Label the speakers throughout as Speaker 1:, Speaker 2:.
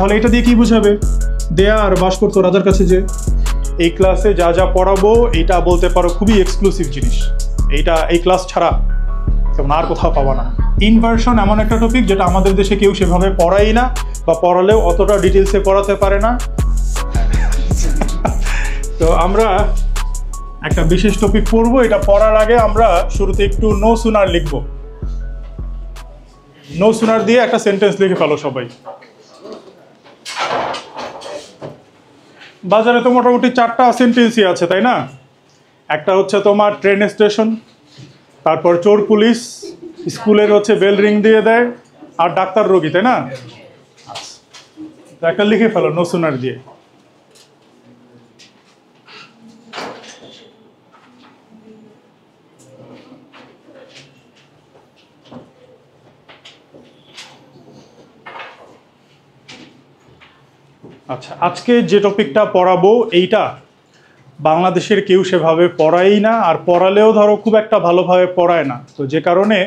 Speaker 1: তাহলে এটা দিয়ে কি বুঝাবে? দেয়া আর বাস করতো রাজার কাছে যে। এই ক্লাসে যা যা পড়াবো এটা বলতে পারো খুবই এক্সক্লুসিভ জিনিস, এইটা এই ক্লাস ছাড়া তেমন আর কোথাও পাবা না। ইনভার্সন এমন একটা টপিক যেটা আমাদের দেশে কেউ সেভাবে পড়াই না, বা পড়ালেও অতটা ডিটেলসে পড়াতে পারে না। তো আমরা একটা বিশেষ টপিক পড়বো, এটা পড়ার আগে আমরা শুরুতে একটু নো সুনার লিখবো। নো সুনার দিয়ে একটা সেন্টেন্স লিখে ফেলো সবাই। বাজারে তো মোটামুটি 4টা সেন্টেন্সই আছে, তাই না? একটা হচ্ছে তোমার ট্রেন স্টেশন, তারপর চোর পুলিশ, স্কুলের হচ্ছে বেল রিং দিয়ে দেয়, আর ডাক্তার রোগী, তাই না? একটা লিখে ফেলো নো সুনার দিয়ে। আচ্ছা, আজকে যে টপিকটা পড়াবো এইটা বাংলাদেশের কেউ সেভাবে পড়াই না, আর পড়ালেও ধরো খুব একটা ভালোভাবে পড়ায় না। তো যে কারণে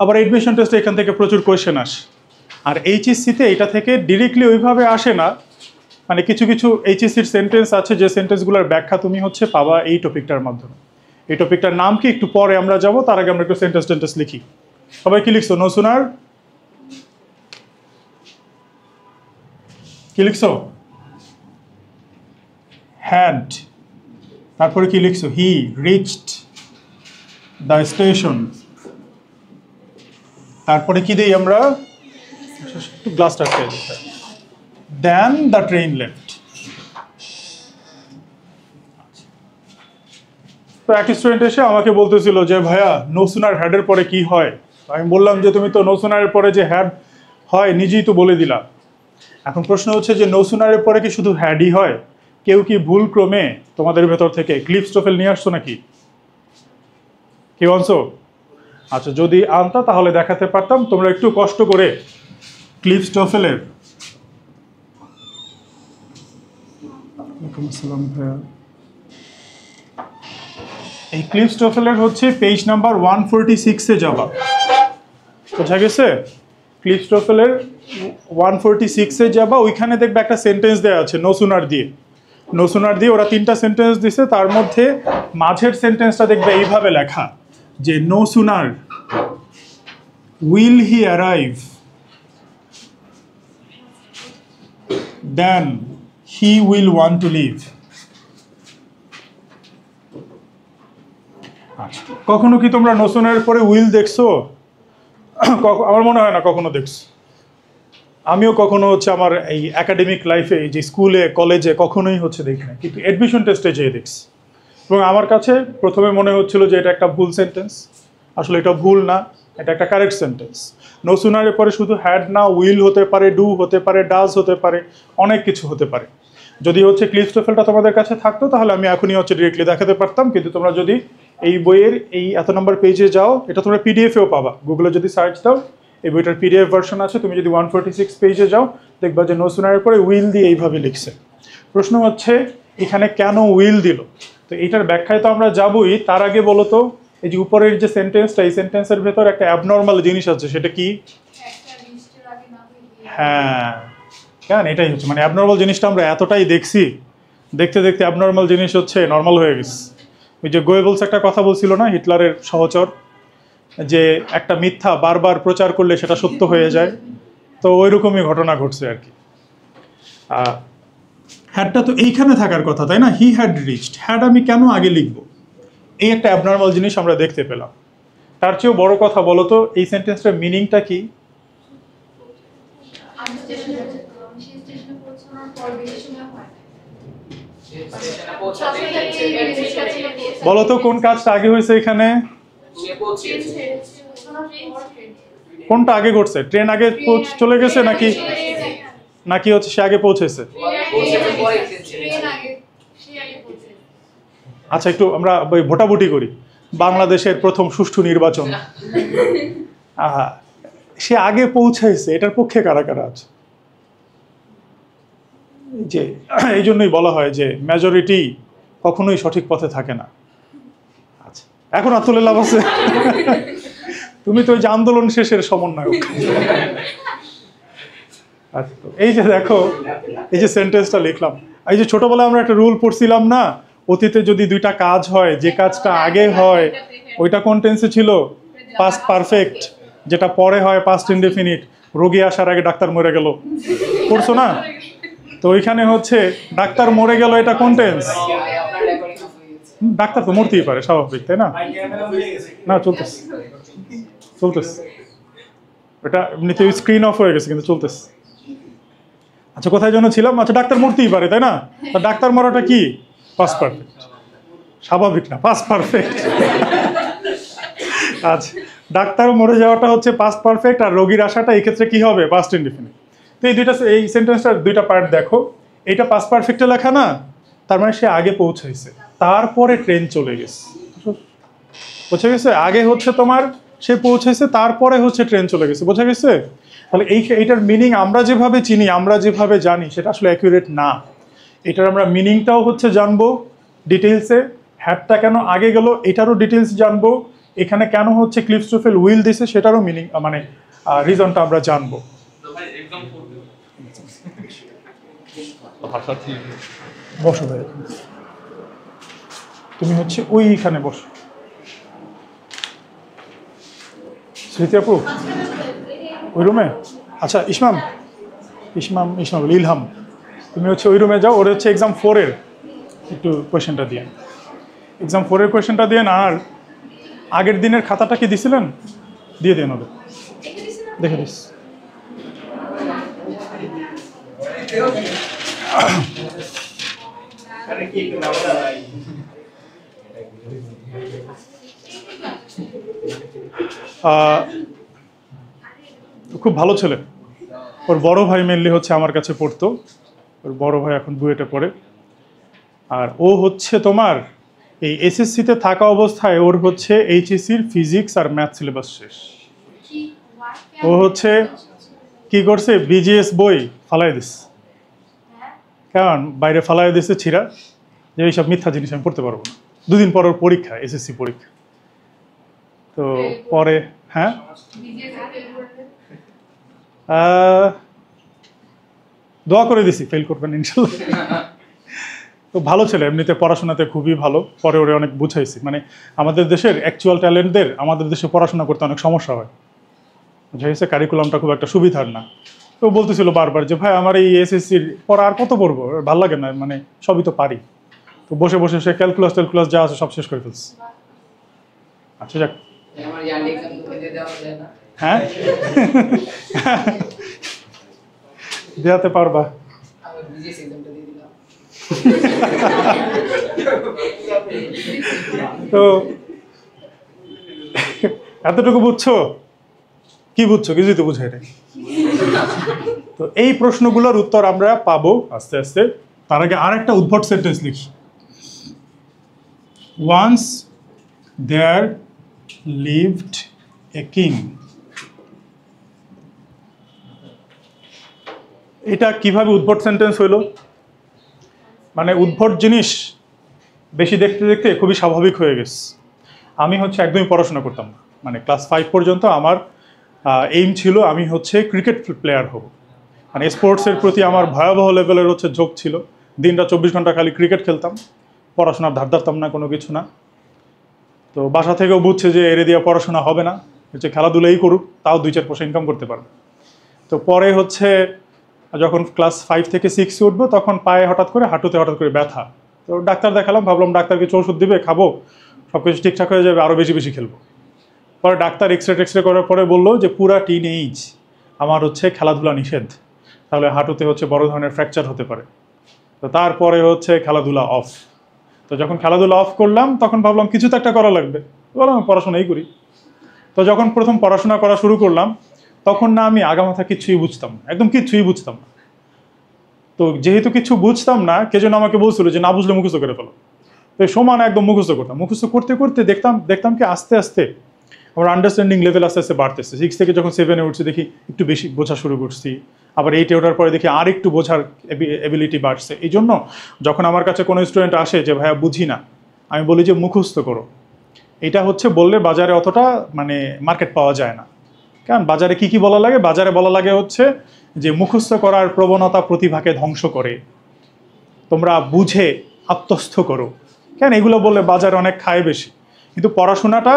Speaker 1: আবার এডমিশন টেস্টে এখান থেকে প্রচুর কোয়েশ্চেন আসে, আর এইচএসসিতে এটা থেকে ডিরেক্টলি ওইভাবে আসে না। মানে কিছু কিছু এইচএসসির সেন্টেন্স আছে যে সেন্টেন্সগুলোর ব্যাখ্যা তুমি হচ্ছে পাবা এই টপিকটার মাধ্যমে। এই টপিকটার নাম কি একটু পরে আমরা যাব, তার আগে আমরা একটু সেন্টেন্স লিখি। সবাই কি লিখছো? নো সুনার কি লিখছো? হ্যাড, তারপরে কি লিখছো? He reached the station. তারপরে কি দেই আমরা? একটু গ্লাসটা খেয়ে দিতে। দেন দ্য ট্রেন লেফট। তো এক স্টুডেন্ট এসে আমাকে বলতেছিল যে ভাইয়া নো সুনার হ্যাডের পরে কি হয়? আমি বললাম যে তুমি তো নো সুনারের পরে যে হ্যাড হয় নিজেই তো বলে দিলা। এখন প্রশ্ন হচ্ছে যে নো সুনারের পরে কি শুধু হ্যাডই হয়? কেউ কি ভুল ক্রমে তোমাদের ভেতর থেকে ক্লিপস্টোফেল নিয়ে আসছো নাকি? কেউ আনছো? আচ্ছা, যদি আনতা তাহলে দেখাতে পারতাম। তোমরা একটু কষ্ট করে ক্লিপস্টোফেলের এই ক্লিপস্টোফেলের হচ্ছে পেজ নাম্বার 146-এ যাবা। বোঝা গেছে? ক্লিপস্টোফেলের 146-এ যাবা, ওইখানে দেখবে একটা সেন্টেন্স দেওয়া আছে নো সুনার দিয়ে। নো সুনার দিয়ে ওরা 3টা সেন্টেন্স দিছে, তার মধ্যে মাঝের সেন্টেন্সটা দেখবে এইভাবে লেখা যে no sooner will he arrive then he will want to leave. আচ্ছা, কখনো কি তোমরা নো সুনারের পরে উইল দেখছো? আমার মনে হয় না কখনো দেখছো। আমিও কখনো হচ্ছে আমার এই একাডেমিক লাইফে যে স্কুলে কলেজে কখনোই হচ্ছে দেখি না, কিন্তু অ্যাডমিশন টেস্টে যেয়ে দেখছি। এবং আমার কাছে প্রথমে মনে হচ্ছিল যে এটা একটা ভুল সেন্টেন্স। আসলে এটা ভুল না, এটা একটা কারেক্ট সেন্টেন্স। নো সুনারের পরে শুধু হ্যাড না, উইল হতে পারে, ডু হতে পারে, ডাজ হতে পারে, অনেক কিছু হতে পারে। যদি হচ্ছে ক্লিপস্টোফেলটা তোমাদের কাছে থাকতো তাহলে আমি এখনই হচ্ছে ডিরেক্টলি দেখাতে পারতাম, কিন্তু তোমরা যদি এই বইয়ের এই এত নম্বর পেজে যাও, এটা তোমরা পিডিএফেও পাবা। গুগলে যদি সার্চ দাও এই বইটার পিডিএফ ভার্সন আছে। তুমি যদি 146 পেজে যাও দেখবা যে নো সুনারের পরে উইল দিয়ে এইভাবে লিখছে। প্রশ্ন হচ্ছে এখানে কেন উইল দিল? তো এইটার ব্যাখ্যায় তো আমরা যাবই, তার আগে বলো তো এই যে উপরের যে সেন্টেন্সটা, এই সেন্টেন্সের ভেতর একটা অ্যাবনর্মাল জিনিস আছে, সেটা কি? হ্যাঁ, কেন এটাই হচ্ছে মানে অ্যাবনর্মাল জিনিসটা আমরা এতটাই দেখছি, দেখতে দেখতে অ্যাবনর্মাল জিনিস হচ্ছে নর্মাল হয়ে গেছে। ওই যে গোয়েবলস একটা কথা বলছিল না, হিটলারের সহচর, যে একটা মিথ্যা বারবার প্রচার করলে সেটা সত্য হয়ে যায়। তো ওই রকমই ঘটনা ঘটছে আর কি। হ্যাডটা তো এইখানে থাকার কথা, তাই না? He had reached. হ্যাড আমি কেন আগে লিখবো? এই একটা অ্যাবনর্মাল জিনিস আমরা দেখতে পেলাম। তার চেয়েও বড় কথা বলো তো এই সেন্টেন্সটার মিনিংটা কি? বলো তো কোন কাজটা আগে হয়েছে এখানে? কোনটা আগে ঘটছে? ট্রেন আগে চলে গেছে নাকি নাকি হচ্ছে সে আগে পৌঁছেছে? আচ্ছা, একটু আমরা ভোটাভুটি করি। বাংলাদেশের প্রথম সুষ্ঠু নির্বাচন, সে আগে পৌঁছাইছে, এটার পক্ষে কারা কারা আছে? যে এই জন্যই বলা হয় যে মেজরিটি কখনোই সঠিক পথে থাকে না। আচ্ছা, এখন আর তুলে লাভ আছে? তুমি তো ওই যে আন্দোলন শেষের সমন্বয়ক। আচ্ছা, তো এই যে দেখো, এই যে সেন্টেন্সটা লিখলাম, এই যে ছোটবেলায় আমরা একটা রুল পড়ছিলাম না, অতীতে যদি দুইটা কাজ হয়, যে কাজটা আগে হয় ওইটা কোন টেন্সে ছিল? Past perfect. যেটা পরে হয় পাস্ট ইনডেফিনিট। রোগী আসার আগে ডাক্তার মরে গেল, পড়ছো না? তো ওইখানে হচ্ছে ডাক্তার মরে গেল, এটা কোন টেন্স? ডাক্তার তো মরতেই পারে, স্বাভাবিক, তাই না? না, চলতেছে চলতেছে, এটা এমনিতে স্ক্রিন অফ হয়ে গেছে কিন্তু চলতেছে। আচ্ছা, কোথায় যেন ছিলাম? আচ্ছা, ডাক্তার মরতেই পারে, তাই না? তা ডাক্তার মরাটা কি? Past perfect. স্বাভাবিক না, পাস্ট পারফেক্ট। আচ্ছা, ডাক্তার মরে যাওয়াটা হচ্ছে পাস্ট পারফেক্ট, আর রোগীর আসাটা এই ক্ষেত্রে কি হবে? Past indefinite. তো এই দুইটা, এই সেন্টেন্সটার দুইটা পার্ট দেখো। এইটা পাস্ট পারফেক্টে লেখা না, তার মানে সে আগে পৌঁছাইছে, তারপরে ট্রেন চলে গেছে। বোঝা গেছে? আগে হচ্ছে তোমার সে পৌঁছেছে, তারপরে হচ্ছে ট্রেন চলে গেছে। বোঝা গেছে? তাহলে এইটার মিনিং আমরা যেভাবে চিনি, আমরা যেভাবে জানি, সেটা আসলে অ্যাকুরেট না। এটার আমরা মিনিংটাও হচ্ছে জানবো ডিটেলসে। হ্যাডটা কেন আগে গেল এটারও ডিটেলস জানবো। এখানে কেন হচ্ছে ক্লিফস্টোফেল উইল দিছে সেটারও মিনিং, মানে রিজনটা আমরা জানবো। বসো ভাই, তুমি হচ্ছে ওইখানে বসো। স্মৃতি আপু ওই রুমে? আচ্ছা, ইসমাম ইলহাম, তুমি হচ্ছে ওই রুমে যাও। ওর হচ্ছে এক্সাম 4-এর একটু কোয়েশ্চেনটা দিয়ে, এক্সাম 4-এর কোয়েশ্চেনটা দিয়ে। আর আগের দিনের খাতাটা কি দিছিলেন? দিয়ে দেন ওদের, দেখে দিস। খুব ভালো ছেলে। ওর বড় ভাই মেনলি হচ্ছে আমার কাছে পড়তো। ওর বড় ভাই এখন বুয়েটে পড়ে। আর ও হচ্ছে তোমার এই এসএসসিতে থাকা অবস্থায় ওর হচ্ছে এইচএসসির ফিজিক্স আর ম্যাথ সিলেবাস শেষ। ও হচ্ছে কি করছে, বিজিএস বই ফালাই দিস। কারণ বাইরে ফালাই দিছে ছিঁড়া, যে এইসব মিথ্যা জিনিস আমি পড়তে পারবো না। দুদিন পর ওর পরীক্ষা, এসএসসি পরীক্ষা। তো পরে হ্যাঁ, দোয়া করে দিছি ফেল করবেন ইনশাল্লাহ। তো ভালো ছেলে, এমনিতে পড়াশোনাতে খুবই ভালো। পরে ওরে অনেক বুঝাইছি, মানে আমাদের দেশের অ্যাকচুয়াল ট্যালেন্টদের আমাদের দেশে পড়াশোনা করতে অনেক সমস্যা হয়। বুঝা গেছে? কারিকুলামটা খুব একটা সুবিধার না। তো বলতেছিল বারবার যে ভাই আমার এই এসএসসির পড়া আর কত পড়বো, ভালো লাগে না, মানে সবই তো পারি। তো বসে বসে সে ক্যালকুলাস যা আছে সব শেষ করে ফেলছে। আচ্ছা যাক, হ্যাঁ দেখাতে পারবা। তো এতটুকু বুঝছো? কি বুঝছো? কিছুই তো বুঝাই নাই। তো এই প্রশ্নগুলোর উত্তর আমরা পাবো আস্তে আস্তে। তার আগে আর একটা উদ্ভট সেন্টেন্স লিখি। Once there lived a king. এটা কিভাবে উদ্ভট সেন্টেন্স হইলো? মানে উদ্ভট জিনিস বেশি দেখতে দেখতে খুবই স্বাভাবিক হয়ে গেছে। আমি হচ্ছে একদমই পড়াশোনা করতাম না, মানে ক্লাস 5 পর্যন্ত আমার এইম ছিল আমি হচ্ছে ক্রিকেট প্লেয়ার হব। মানে স্পোর্টসের প্রতি আমার ভয়াবহ লেভেলের হচ্ছে ঝোঁক ছিল। দিনটা 24 ঘন্টা খালি ক্রিকেট খেলতাম, পড়াশোনার ধার ধারতাম না, কোনো কিছু না। তো বাসা থেকেও বুঝছে যে এর দিয়ে পড়াশোনা হবে না, হচ্ছে খেলাধুলাই করুক, তাও 2-4 পয়সা ইনকাম করতে পারবে। তো পরে হচ্ছে যখন ক্লাস 5 থেকে 6 উঠবো, তখন পায়ে হঠাৎ করে, হাঁটুতে হঠাৎ করে ব্যথা। তো ডাক্তার দেখালাম, ভাবলাম ডাক্তার কিছু ওষুধ দিবে, খাবো, সব কিছু ঠিকঠাক হয়ে যাবে, আরও বেশি বেশি খেলবো। পরে ডাক্তার এক্সরে করার পরে বললো যে পুরা টিন এইজ আমার হচ্ছে খেলাধুলা নিষেধ, তাহলে হাঁটুতে হচ্ছে বড় ধরনের ফ্র্যাকচার হতে পারে। তো তারপরে হচ্ছে খেলাধুলা অফ। তো যখন খেলাধুলা অফ করলাম, তখন ভাবলাম কিছু তো একটা করা লাগবে, বললাম পড়াশোনাই করি। তো যখন প্রথম পড়াশোনা করা শুরু করলাম, তখন না আমি আগামাথা কিচ্ছুই বুঝতাম না, একদম কিচ্ছুই বুঝতাম না। তো যেহেতু কিছু বুঝতাম না, কে যেন আমাকে বলছিল যে না বুঝলে মুখস্থ করে ফেলো। তো সমান একদম মুখস্থ করতাম। মুখস্থ করতে করতে দেখতাম কি আস্তে আস্তে আমার আন্ডারস্ট্যান্ডিং লেভেল আস্তে আস্তে বাড়তেছে। 6 থেকে যখন 7-এ উঠছি, দেখি একটু বেশি বোঝা শুরু করছি। আবার 8-এ ওঠার পরে দেখি আর একটু বোঝার এবিলিটি বাড়ছে। এই জন্য যখন আমার কাছে কোনো স্টুডেন্ট আসে যে ভাইয়া বুঝি না, আমি বলি যে মুখস্থ করো। এটা হচ্ছে বললে বাজারে অতটা মানে মার্কেট পাওয়া যায় না। কারণ বাজারে কি কি বলা লাগে? বাজারে বলা লাগে হচ্ছে যে মুখস্থ করার প্রবণতা প্রতিভাকে ধ্বংস করে, তোমরা বুঝে আত্মস্থ করো। কেন এগুলো বললে বাজারে অনেক খায় বেশি, কিন্তু পড়াশোনাটা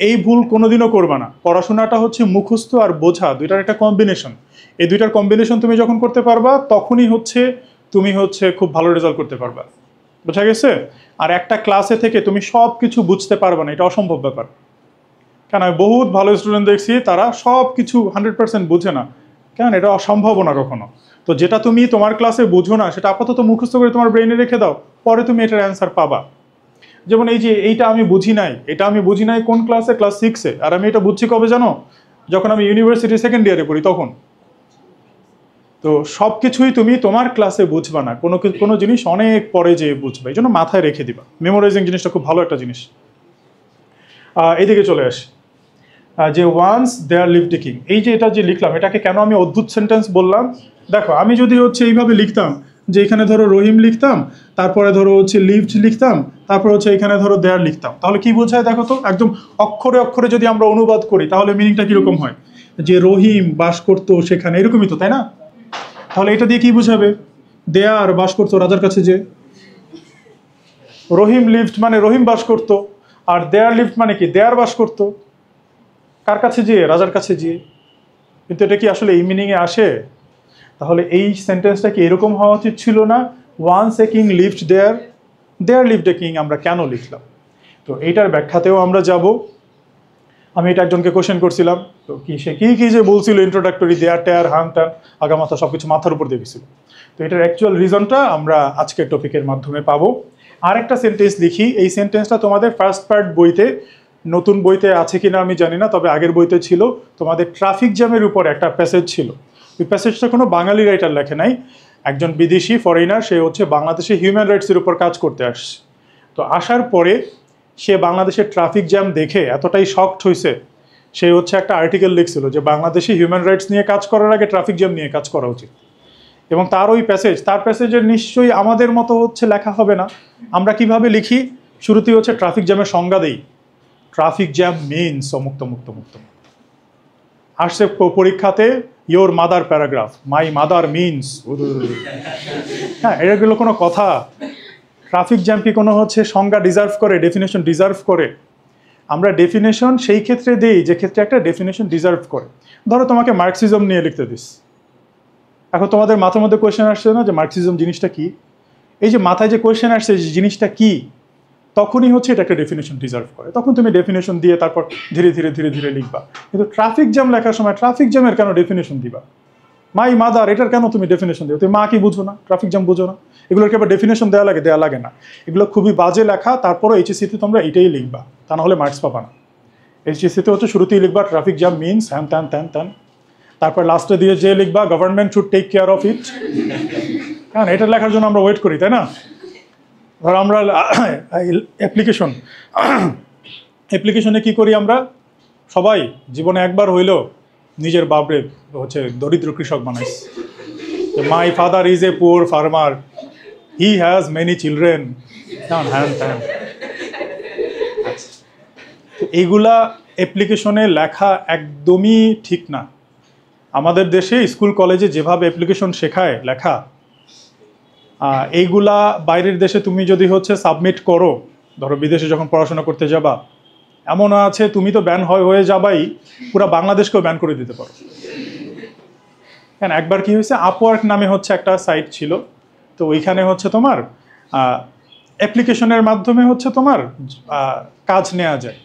Speaker 1: এই ভুল কোনোদিনও করবে না। পড়াশোনাটা হচ্ছে মুখস্থ আর বোঝা দুইটার একটা কম্বিনেশন। এই দুইটার কম্বিনেশন তুমি যখন করতে পারবা তখনই হচ্ছে তুমি হচ্ছে খুব ভালো রেজাল্ট করতে পারবা। বোঝা গেছে? আর একটা ক্লাসে থেকে তুমি সব কিছু বুঝতে পারবে না, এটা অসম্ভব ব্যাপার। কেন আমি বহুত ভালো স্টুডেন্ট দেখছি তারা সব কিছু 100% বুঝে না, কেন এটা অসম্ভব না কখনো। তো যেটা তুমি তোমার ক্লাসে বুঝো না সেটা আপাতত মুখস্থ করে তোমার ব্রেইনে রেখে দাও, পরে তুমি এটার অ্যান্সার পাবা। যেমন এই যে এটা আমি বুঝি নাই কোন ক্লাসে, ক্লাস 6-এ, আর আমি এটা বুঝছি কবে জানো? যখন আমি ইউনিভার্সিটি সেকেন্ড ইয়ারে পড়ি তখন। তো সব কিছুই তুমি তোমার ক্লাসে বুঝবা না, কোনো জিনিস অনেক পরে যেয়ে বুঝবা, এই জন্য মাথায় রেখে দিবা। মেমোরাইজিং জিনিসটা খুব ভালো একটা জিনিস। এইদিকে চলে আসি, যে once there lived a king, এই যে এটা যে লিখলাম এটাকে কেন আমি অদ্ভুত সেন্টেন্স বললাম? দেখো আমি যদি হচ্ছে এইভাবে লিখতাম যে এখানে ধরো রহিম লিখতাম, তারপরে ধরো হচ্ছে লিভড লিখতাম, তারপরে হচ্ছে এখানে ধরো দেয়ার লিখতাম, তাহলে কি বোঝায় দেখো তো? একদম অক্ষরে অক্ষরে যদি আমরা অনুবাদ করি তাহলে মিনিংটা কিরকম হয়? যে রহিম বাস করতো সেখানে, এরকমই তো, তাই না? তাহলে এটা দিয়ে কি বুঝাবে? দেয়ার বাস করতো রাজার কাছে, যে রহিম লিভড মানে রহিম বাস করতো, আর দেয়ার লিভড মানে কি দেয়ার বাস করতো কার কাছে, যেয়ে রাজার কাছে যেয়ে। কিন্তু এটা কি আসলে এই মিনিংয়ে আসে? তাহলে এই সেন্টেন্সটা কি এরকম হওয়া উচিত ছিল না? Once a king lived there, there lived a king আমরা কেন লিখলাম? তো এইটার ব্যাখ্যাতেও আমরা যাব। আমি এটা একজনকে কোশ্চেন করছিলাম, তো সে কি যে বলছিল ইন্ট্রোডাক্টরি, দেয়ার টেয়ার হাং টান আগামাথা সব কিছু মাথার উপর দিয়ে গেছিল। তো এটার অ্যাকচুয়াল রিজনটা আমরা আজকের টপিকের মাধ্যমে পাবো। আরেকটা সেন্টেন্স লিখি, এই সেন্টেন্সটা তোমাদের ফার্স্ট পার্ট বইতে, নতুন বইতে আছে কিনা আমি জানি না, তবে আগের বইতে ছিল। তোমাদের ট্রাফিক জ্যামের উপর একটা প্যাসেজ ছিল। ওই প্যাসেজটা কোনো বাঙালি রাইটার লেখে নাই, একজন বিদেশি ফরেনার, সে হচ্ছে বাংলাদেশে হিউম্যান রাইটসের উপর কাজ করতে আসছে। তো আসার পরে সে বাংলাদেশের ট্রাফিক জ্যাম দেখে এতটাই শকড হয়েছে, সে হচ্ছে একটা আর্টিকেল লিখছিল যে বাংলাদেশে হিউম্যান রাইটস নিয়ে কাজ করার আগে ট্রাফিক জ্যাম নিয়ে কাজ করা উচিত। এবং তার ওই প্যাসেজের নিশ্চয়ই আমাদের মতো হচ্ছে লেখা হবে না। আমরা কিভাবে লিখি? শুরুতেই হচ্ছে ট্রাফিক জ্যামের সংজ্ঞা দেই, ট্রাফিক জ্যাম মিনস মুক্ত মুক্ত মুক্ত। আসছে পরীক্ষাতে your mother paragraph, my mother means, হ্যাঁ এগুলো কোনো কথা? ট্রাফিক জ্যাম কি কোনো হচ্ছে সংজ্ঞা ডিজার্ভ করে, ডেফিনেশন ডিজার্ভ করে? আমরা ডেফিনেশন সেই ক্ষেত্রে দিই যে ক্ষেত্রে একটা ডেফিনেশন ডিজার্ভ করে। ধরো তোমাকে মার্কসিজম নিয়ে লিখতে দিস, এখন তোমাদের মাথার মধ্যে কোয়েশ্চেন আসছে না যে মার্কসিজম জিনিসটা কি? এই যে মাথায় যে কোয়েশ্চেন আসছে যে জিনিসটা কি, তখনই হচ্ছে এটা একটা ডেফিনেশন ডিজার্ভ করে, তখন তুমি ডেফিনেশন দিয়ে তারপর ধীরে ধীরে ধীরে ধীরে লিখবা। কিন্তু ট্রাফিক জ্যাম লেখার সময় ট্রাফিক জ্যামের কেন ডেফিনেশন দিবা? মাই মাদার, এটার কেন তুমি ডেফিনেশন দিও? তুমি মা কি বুঝো না, ট্রাফিক জ্যাম বুঝো না? এগুলোর কি আবার ডেফিনেশন দেওয়া লাগে? দেওয়া লাগে না। এগুলো খুবই বাজে লেখা, তারপরে এইচএসসিতে তোমরা এটাই লিখবা, তা নাহলে মার্কস পাবা না। এইচএসসিতে হচ্ছে শুরুতেই লিখবা ট্রাফিক জ্যাম মিনস হ্যান ত্যান ত্যান ত্যান, তারপর লাস্টে দিয়ে যে লিখবা government should take care of it. হ্যাঁ, এটা লেখার জন্য আমরা ওয়েট করি, তাই না? ধর আমরা অ্যাপ্লিকেশনে কি করি? আমরা সবাই জীবনে একবার হইলেও নিজের বাপরে হচ্ছে দরিদ্র কৃষক বানাইছে। মাই father is a poor farmer, he has many children, হ্যান ত্যান। এইগুলা অ্যাপ্লিকেশনে লেখা একদমই ঠিক না। আমাদের দেশে স্কুল কলেজে যেভাবে অ্যাপ্লিকেশন শেখায় লেখা, এইগুলা বাইরের দেশে তুমি যদি হচ্ছে সাবমিট করো, ধরো বিদেশে যখন পড়াশোনা করতে যাবা, এমন আছে তুমি তো ব্যান হয়ে যাবাই, পুরো বাংলাদেশকেও ব্যান করে দিতে পারো। কেন একবার কি হয়েছে, আপওয়ার্ক নামে হচ্ছে একটা সাইট ছিল, তো ওইখানে হচ্ছে তোমার অ্যাপ্লিকেশনের মাধ্যমে হচ্ছে তোমার কাজ নেওয়া যায়।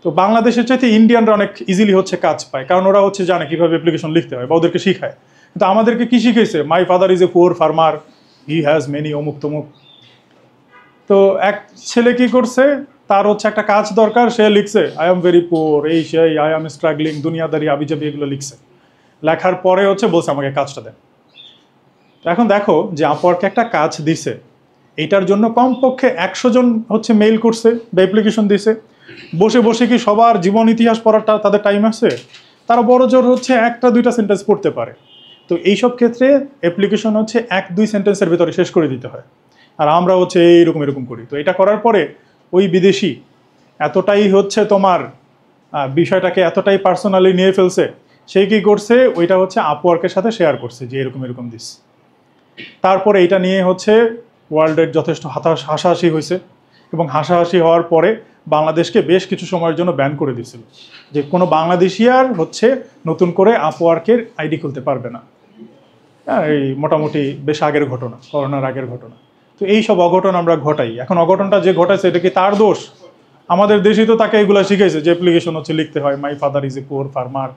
Speaker 1: তো বাংলাদেশের চাইতে ইন্ডিয়ানরা অনেক ইজিলি হচ্ছে কাজ পায়, কারণ ওরা হচ্ছে জানে কীভাবে অ্যাপ্লিকেশন লিখতে হয় বা ওদেরকে শিখায়। কিন্তু আমাদেরকে কি শিখেছে? মাই father is a poor farmer, he has many অমুক তমুক। তো এক ছেলে কি করছে, তার হচ্ছে একটা কাজ দরকার, সে লিখছে আই এম ভেরি পুয়ার, এই সেই আই এম স্ট্রাগলিং, দুনিয়াদারি আবিজাবি এগুলো লিখছে। লেখার পরে হচ্ছে বলছে আমাকে কাজটা দেন। তো এখন দেখো যে আপওয়ার্কে একটা কাজ দিছে, এইটার জন্য কমপক্ষে 100 জন হচ্ছে মেইল করছে বা অ্যাপ্লিকেশন দিছে। বসে বসে কি সবার জীবন ইতিহাস পড়াটা তাদের টাইম আছে? তারা বড় জোর হচ্ছে 1-2টা সেন্টেন্স পড়তে পারে। তো এইসব ক্ষেত্রে অ্যাপ্লিকেশন হচ্ছে 1-2 সেন্টেন্সের ভিতরে শেষ করে দিতে হয়, আর আমরা হচ্ছে এরকম করি। তো এটা করার পরে ওই বিদেশি এতটাই হচ্ছে তোমার বিষয়টাকে এতটাই পার্সোনালি নিয়ে ফেলছে সে কি করছে, ওইটা হচ্ছে আপওয়ার্কের সাথে শেয়ার করছে যে এরকম এরকম দিস। তারপরে এটা নিয়ে হচ্ছে ওয়ার্ল্ডের যথেষ্ট হাসাহাসি হয়েছে, এবং হাসাহাসি হওয়ার পরে বাংলাদেশকে বেশ কিছু সময়ের জন্য ব্যান করে দিয়েছিল, যে কোনো বাংলাদেশি আর হচ্ছে নতুন করে আপওয়ার্কের আইডি খুলতে পারবে না। এই মোটামুটি বেশ আগের ঘটনা, করোনার আগের ঘটনা। তো এই সব অঘটন আমরা ঘটাই। এখন অঘটনটা যে ঘটাইছে এটা কি তার দোষ? আমাদের দেশেই তো তাকে এগুলো শিখেছে, যে অ্যাপ্লিকেশন হচ্ছে লিখতে হয় my father is a poor farmer,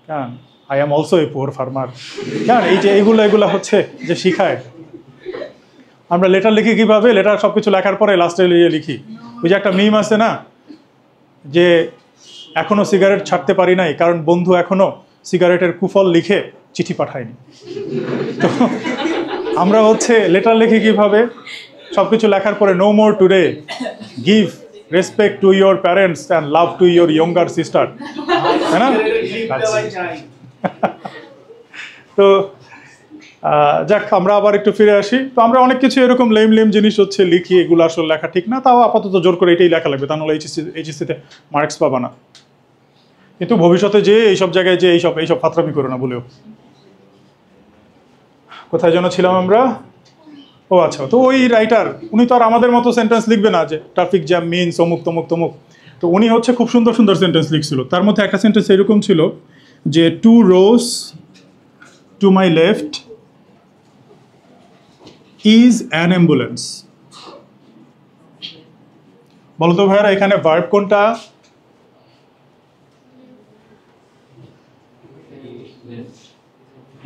Speaker 1: হ্যাঁ I am also a poor farmer, হ্যাঁ এই যে এগুলো হচ্ছে যে শিখায়। আমরা লেটার লিখি কিভাবে, লেটার সব কিছু লেখার পরে লাস্টে লিখি, ওই যে একটা মিম আছে না, যে এখনো সিগারেট ছাড়তে পারি নাই কারণ বন্ধু এখনো সিগারেটের কুফল লিখে চিঠি পাঠায়নি। তো আমরা হচ্ছে লেটার লিখি কিভাবে, সব কিছু লেখার পরে no more today, give respect to your parents and love to your younger sister, তাই না? তো যাক, আমরা আবার একটু ফিরে আসি। তো আমরা অনেক কিছু এরকম লেম জিনিস হচ্ছে লিখি, এগুলো আসলে লেখা ঠিক না, তাও আপাতত জোর করে এটাই লেখা লাগবে, তা নাহলে এইচএসসিতে মার্কস পাবা না। কিন্তু ভবিষ্যতে যে এইসব জায়গায় যে এইসব ফাতরামি করো না বলেও। কোথায় যেন ছিলাম আমরা? ও আচ্ছা, তো ওই রাইটার উনি তো আর আমাদের মতো সেন্টেন্স লিখবে না যে ট্রাফিক জ্যাম মিনস অমুক তমুক তমুক। তো উনি হচ্ছে খুব সুন্দর সুন্দর সেন্টেন্স লিখছিল। তার মধ্যে একটা সেন্টেন্স এরকম ছিল যে 2 rows to my left is an ambulance. বলো তো ভাইরা এখানে ভার্ব কোনটা?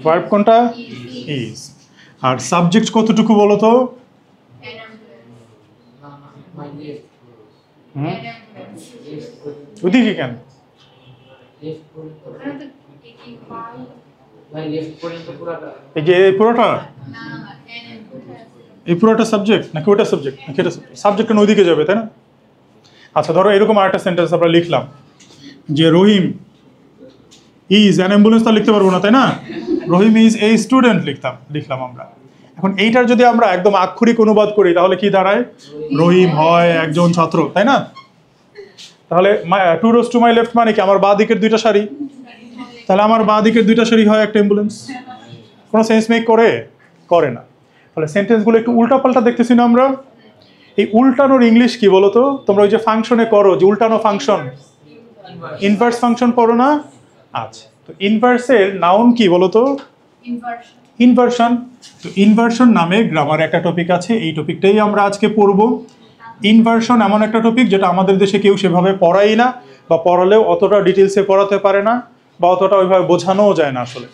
Speaker 1: ভার্ব কোনটা? ইজ। আর সাবজেক্ট কতটুকু বলো তো? ওদিকে কেন? এই যে পুরোটা, এই পুরোটা সাবজেক্ট নাকি ওটা সাবজেক্ট নাকি এটা সাবজেক্ট ওইদিকে যাবে, তাই না? আচ্ছা ধরো এরকম আরেকটা সেন্টেন্স আমরা লিখলাম যে রহিম ইজ অ্যান অ্যাম্বুলেন্স, তা লিখতে পারবো না, তাই না? রহিম ইজ এ স্টুডেন্ট লিখলাম আমরা। এখন এইটার যদি আমরা একদম আক্ষরিক অনুবাদ করি তাহলে কি দাঁড়ায়? রহিম হয় একজন ছাত্র, তাই না? তাহলে 2 rows to my left মানে কি আমার বাঁ দিকের দুইটা সারি, তাহলে আমার বাঁ দিকের দুইটা সারি হয় একটা অ্যাম্বুলেন্স। কোনো সেন্স মেক করে না। তাহলে সেন্টেন্সগুলো একটু উল্টাপাল্টা দেখতেছি না আমরা। এই উল্টানোর ইংলিশ কি বলো তো? তোমরা ওই যে ফাংশনে করো যে উল্টানো ফাংশন, ইনভার্স ফাংশন পড়ো না? আচ্ছা, তো ইনভার্সের নাউন কি বলো তো? ইনভার্সন। তো ইনভার্সন নামে গ্রামার একটা টপিক আছে, এই টপিকটাই আমরা আজকে পড়ব। ইনভার্সন এমন একটা টপিক যেটা আমাদের দেশে কেউ সেভাবে পড়াই না, বা পড়ালেও অতটা ডিটেলসে পড়াতে পারে না, বা অতটা ওইভাবে বোঝানোও যায় না আসলে।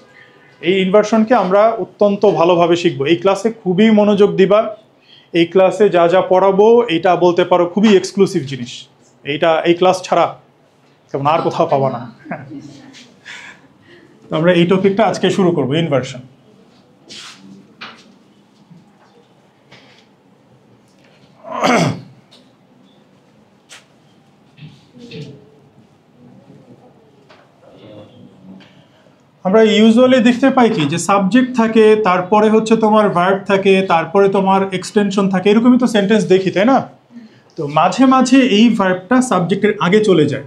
Speaker 1: এই ইনভার্সনকে আমরা অত্যন্ত ভালোভাবে শিখবো। এই ক্লাসে খুবই মনোযোগ দিবা। এই ক্লাসে যা যা পড়াবো এইটা বলতে পারো খুবই এক্সক্লুসিভ জিনিস, এই ক্লাস ছাড়া কেমন আর কোথাও পাবা না। তো আমরা এই টপিকটা আজকে শুরু করবো, ইনভার্সন। আমরা ইউজুয়ালি দেখতে পাই কি যে সাবজেক্ট থাকে, তারপরে হচ্ছে তোমার ভার্ব থাকে, তারপরে তোমার এক্সটেনশন থাকে, এরকমই তো সেন্টেন্স দেখি, তাই না? তো মাঝে মাঝে এই ভার্বটা সাবজেক্টের আগে চলে যায়।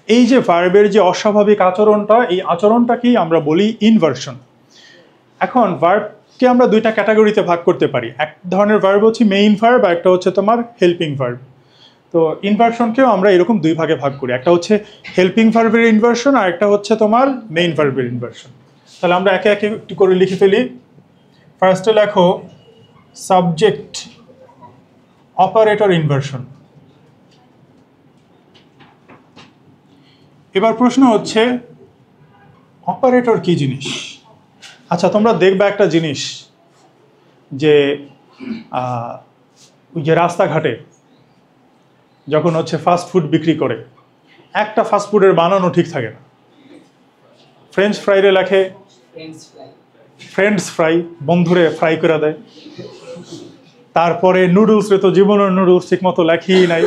Speaker 1: এই যে ভার্বের যে অস্বাভাবিক আচরণটা, এই আচরণটাকেই আমরা বলি ইনভার্সন। এখন ভার্বকে আমরা দুইটা ক্যাটাগরিতে ভাগ করতে পারি। এক ধরনের ভার্ব হচ্ছে মেইন ভার্ব, আর একটা হচ্ছে তোমার হেল্পিং ভার্ব। তো ইনভার্সনকেও আমরা এরকম দুই ভাগে ভাগ করি, একটা হচ্ছে হেল্পিং ভার্বের ইনভার্সন, আর একটা হচ্ছে তোমার মেইন ভার্বের ইনভার্সন। তাহলে আমরা একে একে একটু করে লিখে ফেলি। ফার্স্টে লেখো সাবজেক্ট অপারেটর ইনভার্সন। এবার প্রশ্ন হচ্ছে অপারেটর কি জিনিস? আচ্ছা তোমরা দেখবে একটা জিনিস যে ওই যে রাস্তাঘাটে যখন হচ্ছে ফাস্ট ফুড বিক্রি করে, একটা ফাস্ট ফুডের বানানো ঠিক থাকে না। ফ্রেঞ্চ ফ্রাইরে লেখে ফ্রেন্ডস ফ্রাই, বন্ধুরে ফ্রাই করে দেয়। তারপরে নুডলসরে তো জীবনের নুডলস ঠিক মতো লেখেই নাই,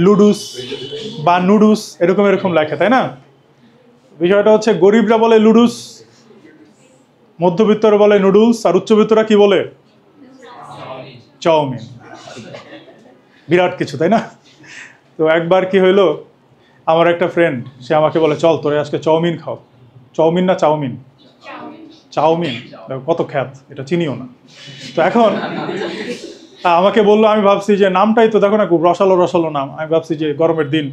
Speaker 1: লুডুস বা নুডুস এরকম লেখে, তাই না? বিষয়টা হচ্ছে গরিবরা বলে লুডুস, মধ্যবিত্তরা বলে নুডলস, আর উচ্চবিত্তরা কি বলে? চাউমিন। বিরাট কিছু, তাই না? তো একবার কি হইলো, আমার একটা ফ্রেন্ড সে আমাকে বলে চল তোরে আজকে চাউমিন খাও। চাউমিন না চাউমিন? চাউমিন। কত খ্যাত, এটা চিনিও না। তো এখন আমাকে বললো, আমি ভাবছি যে নামটাই তো দেখো না খুব রসালো রসালো নাম, আমি ভাবছি যে গরমের দিন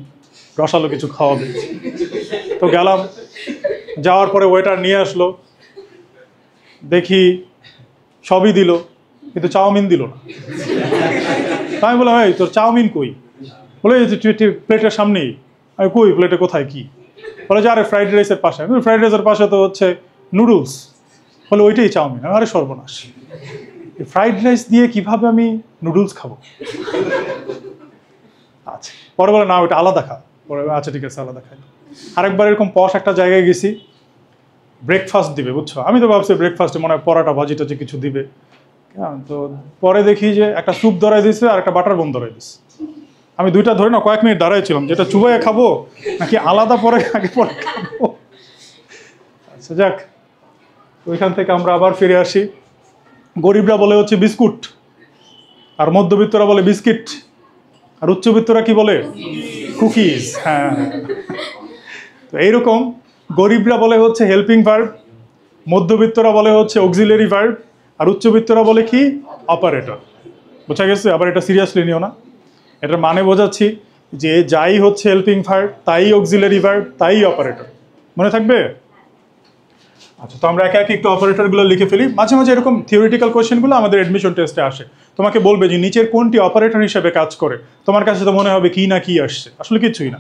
Speaker 1: রসালো কিছু খাওয়াবে। তো গেলাম, যাওয়ার পরে ওয়েটার নিয়ে আসলো, দেখি সবই দিল কিন্তু চাউমিন দিল না। আমি বললাম, এই তোর চাউমিন কই? বলে প্লেটের সামনেই। আমি কই প্লেটে কোথায় কি? বলে যে আরে ফ্রাইড রাইসের পাশে। ফ্রাইড রাইসের পাশে তো হচ্ছে নুডলস। বলে ওইটাই চাউমিন। আরে সর্বনাশ, ফ্রাইড রাইস দিয়ে কিভাবে আমি নুডলস খাবো? আচ্ছা, পরে বলে না ওইটা আলাদা খা। পরে আচ্ছা ঠিক আছে আলাদা খাই। আরেকবার এরকম পশ একটা জায়গায় গেছি, ব্রেকফাস্ট দিবে বুঝছো। আমি তো ভাবছি ব্রেকফাস্টে মনে হয় পরাটা ভাজি টাজি কিছু দিবে। তো পরে দেখি যে একটা স্যুপ ধরাই দিচ্ছে আর একটা বাটার বোন ধরাই দিচ্ছে। আমি দুইটা ধরে না কয়েক মিনিট দাঁড়াইছিলাম, যেটা চুবাইয়ে খাবো নাকি আলাদা পরে আগে পরে খাবো। আচ্ছা যাক, ওইখান থেকে আমরা আবার ফিরে আসি। গরিবরা বলে হচ্ছে বিস্কুট, আর মধ্যবিত্তরা বলে বিস্কিট, আর উচ্চবিত্তরা কি বলে? কুকিজ। হ্যাঁ, তো এইরকম গরিবরা বলে হচ্ছে হেল্পিং ভার্ব, মধ্যবিত্তরা বলে হচ্ছে অক্সিলারি ভার্ব, আর উচ্চবিত্তরা বলে কি? অপারেটর। বোঝা গেছে? আবার এটা সিরিয়াসলি নিও না, এটার মানে বোঝাচ্ছি যে যাই হচ্ছে হেল্পিং ভার্ব, তাই অক্সিলারি ভার্ব, তাই অপারেটর। মনে থাকবে? আচ্ছা, তো আমরা একে একে একটু অপারেটরগুলো লিখে ফেলি। মাঝে মাঝে এরকম থিওরিটিক্যাল কোয়েশ্চেনগুলো আমাদের অ্যাডমিশন টেস্টে আসে। তোমাকে বলবে যে নিচের কোনটি অপারেটর হিসেবে কাজ করে। তোমার কাছে তো মনে হবে কি না কি আসছে, আসলে কিছুই না।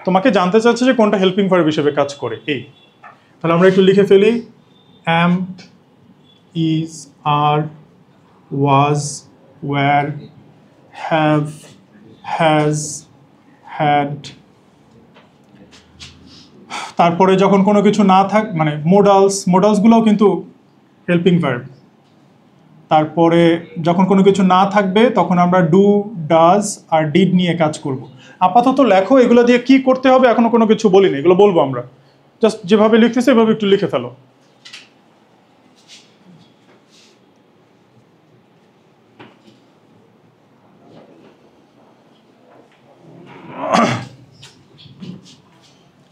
Speaker 1: তোমাকে জানতে চাচ্ছে যে কোনটা হেল্পিং ভার্ব হিসেবে কাজ করে। এই তাহলে আমরা একটু লিখে ফেলি। Am, is, are, was, were, have, has, had. তারপরে যখন কোনো কিছু না থাক মানে মোডালসগুলোও কিন্তু হেল্পিং ভার্ব। তারপরে যখন কোনো কিছু না থাকবে তখন আমরা ডু, ডাজ আর ডিড নিয়ে কাজ করব। আপাতত লেখো এগুলো দিয়ে কি করতে হবে, এখনো কোনো কিছু বলিনি, এগুলো বলবো আমরা। জাস্ট যেভাবে লিখতেছে এভাবে একটু লিখে ফেলো।